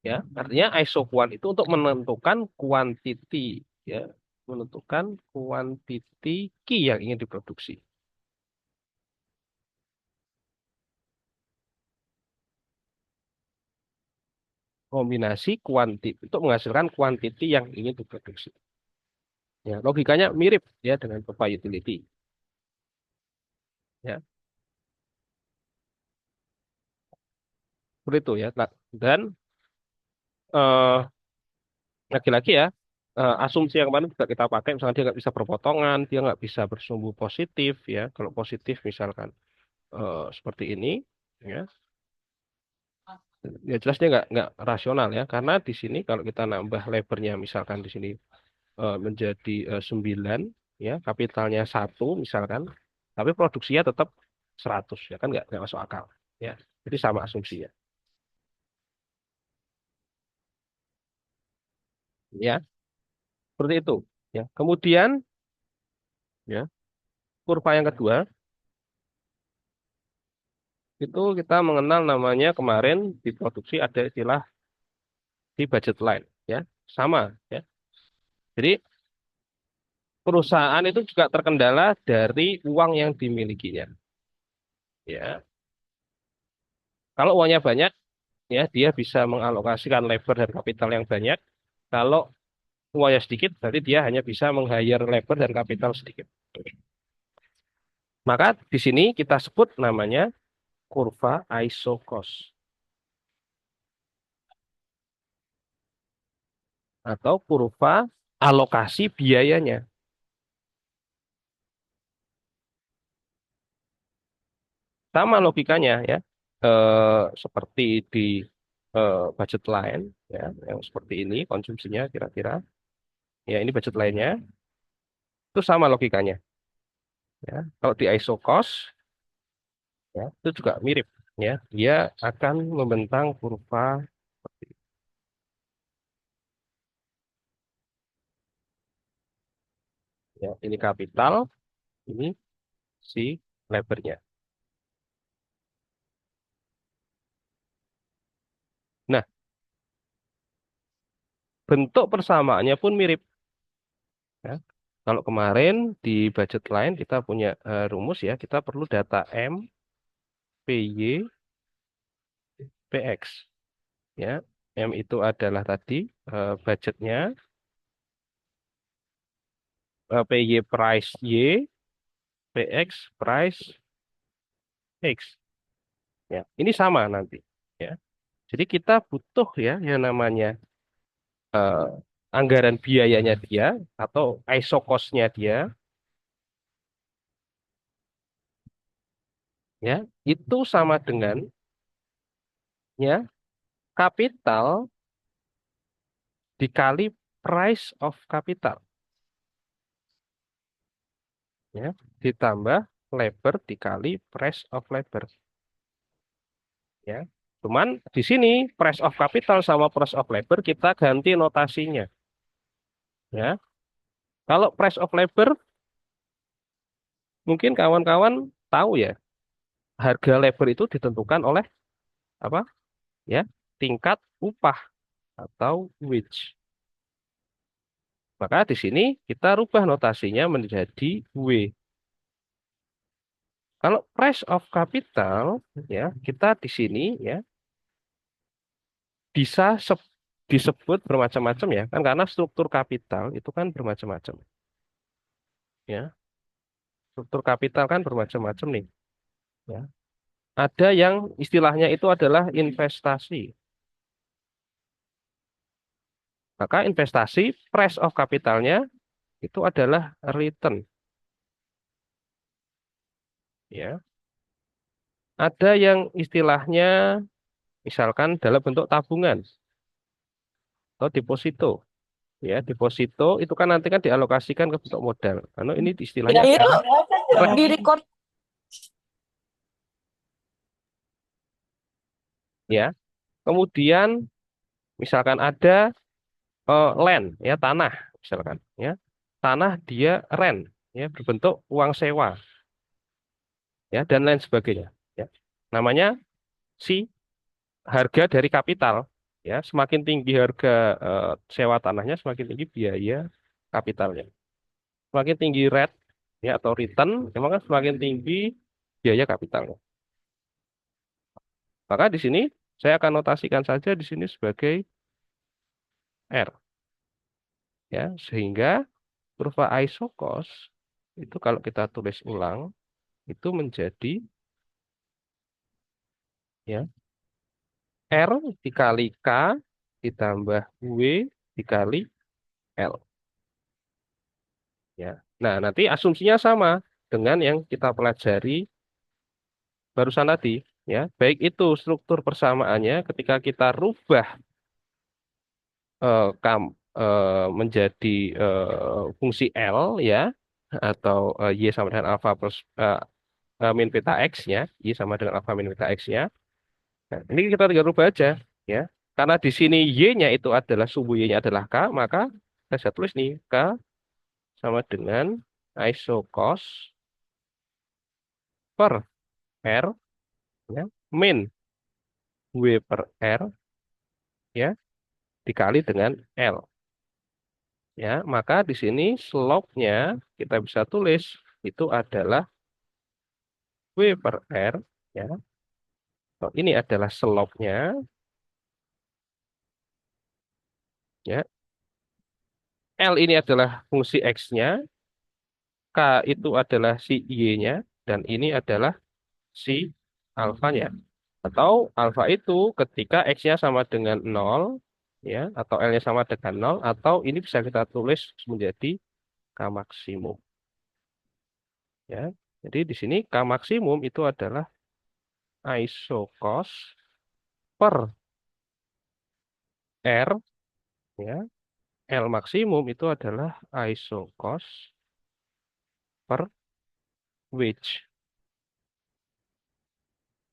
Ya, artinya isoquant itu untuk menentukan kuantiti, ya, menentukan kuantiti ki yang ingin diproduksi. Kombinasi kuantiti untuk menghasilkan kuantiti yang ingin diproduksi. Ya, logikanya mirip ya dengan Papa utility. Ya, seperti itu ya. Nah, dan eh, lagi-lagi ya, asumsi yang kemarin juga kita pakai, misalnya dia nggak bisa berpotongan, dia nggak bisa bersumbu positif ya. Kalau positif misalkan seperti ini, ya, ya jelas dia nggak rasional ya. Karena di sini kalau kita nambah lebarnya misalkan di sini menjadi 9, ya, kapitalnya 1 misalkan, tapi produksinya tetap 100 ya kan nggak masuk akal ya. Jadi sama asumsinya ya. Seperti itu ya. Kemudian ya kurva yang kedua itu kita mengenal namanya kemarin di produksi ada istilah di budget line ya. Sama ya. Jadi perusahaan itu juga terkendala dari uang yang dimilikinya ya. Kalau uangnya banyak ya dia bisa mengalokasikan labor dan kapital yang banyak. Kalau uangnya sedikit berarti dia hanya bisa meng-hire labor dan kapital sedikit. Maka di sini kita sebut namanya kurva isocos atau kurva alokasi biayanya. Sama logikanya ya, seperti di budget line ya, yang seperti ini konsumsinya kira-kira. ya ini budget lainnya, itu sama logikanya. Ya. Kalau di ISO cost, ya, itu juga mirip. Ya, dia akan membentang kurva seperti ini. Ya, ini kapital, ini si lebarnya. Nah, bentuk persamaannya pun mirip. Ya. Kalau kemarin di budget lain kita punya rumus ya, kita perlu data M, PY, PX. Ya, M itu adalah tadi budgetnya, PY price Y, PX price X. Ya, ini sama nanti. Ya, jadi kita butuh ya yang namanya eh, anggaran biayanya dia atau ISO cost-nya dia, ya itu sama dengan ya kapital dikali price of capital, ya ditambah labor dikali price of labor, ya. Cuman di sini price of capital sama price of labor kita ganti notasinya, ya. Kalau price of labor mungkin kawan-kawan tahu ya, harga labor itu ditentukan oleh apa? Ya, tingkat upah atau wage. Maka di sini kita rubah notasinya menjadi W. Kalau price of capital, ya kita di sini ya bisa disebut bermacam-macam ya kan karena struktur kapital itu kan bermacam-macam ya. Struktur kapital kan bermacam-macam nih ya. Ada yang istilahnya itu adalah investasi. Maka investasi price of capitalnya itu adalah return ya. Ada yang istilahnya misalkan dalam bentuk tabungan atau deposito. Ya, deposito itu kan nanti kan dialokasikan ke bentuk modal. Karena ini istilahnya Iya, adalah di record. ya. Kemudian misalkan ada land ya tanah misalkan ya. Tanah dia rent ya berbentuk uang sewa ya dan lain sebagainya ya. Namanya si harga dari kapital ya. Semakin tinggi harga sewa tanahnya semakin tinggi biaya kapitalnya. Semakin tinggi rate ya atau return memang kan semakin tinggi biaya kapitalnya. Maka di sini saya akan notasikan saja di sini sebagai R ya sehingga kurva isocos itu kalau kita tulis ulang itu menjadi ya R dikali K ditambah W dikali L ya. Nah, nanti asumsinya sama dengan yang kita pelajari barusan tadi ya. Baik itu struktur persamaannya ketika kita rubah eh, kam, menjadi fungsi L ya atau Y sama dengan alfa plus min beta X ya, Y sama dengan alfa min beta X-nya. Nah, ini kita tinggal rubah aja ya. Karena di sini Y-nya itu adalah sumbu Y-nya adalah K, maka saya bisa tulis nih K sama dengan isocos per R ya, min W per R ya dikali dengan L. Ya, maka di sini slope-nya kita bisa tulis itu adalah W per R ya. Oh, ini adalah slope-nya ya. L ini adalah fungsi X-nya, K itu adalah si Y-nya dan ini adalah si alfanya. Atau alfa itu ketika X-nya sama dengan nol ya atau L-nya sama dengan nol atau ini bisa kita tulis menjadi K maksimum ya. Jadi di sini K maksimum itu adalah isocos per R ya L maksimum itu adalah iso cost per wage.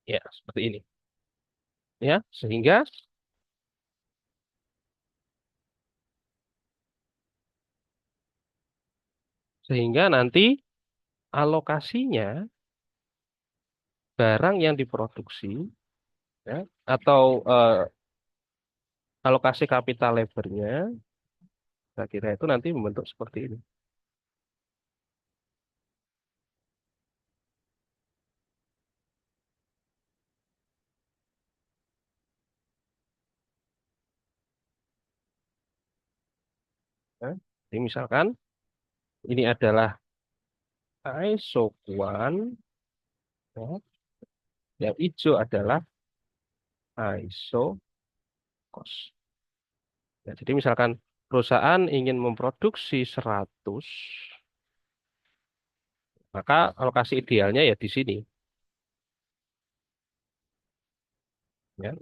Ya, seperti ini. Ya, sehingga nanti alokasinya barang yang diproduksi ya, atau alokasi kapital labornya, saya kira itu nanti membentuk seperti ini. Ya. Jadi misalkan ini adalah isokuan, ya, yang hijau adalah iso cost. Ya, jadi misalkan perusahaan ingin memproduksi 100, maka alokasi idealnya ya di sini. Ya.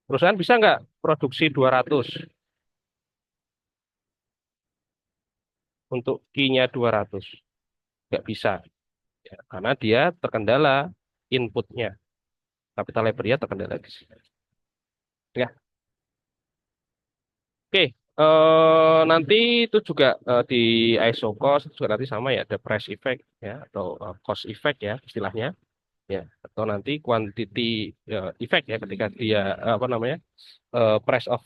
Perusahaan bisa nggak produksi 200 untuk Q-nya 200? Nggak bisa, ya, karena dia terkendala inputnya. Capital labor-nya terkendala di sini. Ya, oke. Nanti itu juga di ISO cost juga nanti sama ya, ada price effect ya atau cost effect ya istilahnya ya, atau nanti quantity effect ya ketika dia apa namanya price of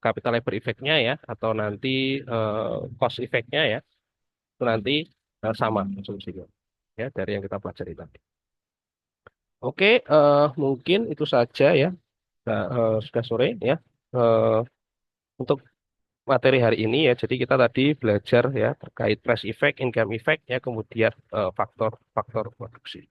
capital labor effect-nya ya, atau nanti cost effect-nya ya, itu nanti sama asumsinya ya dari yang kita pelajari tadi. Oke, mungkin itu saja ya. Nah, sudah sore ya. Eh, untuk materi hari ini ya. Jadi kita tadi belajar ya terkait price effect, income effect ya, kemudian faktor-faktor produksi.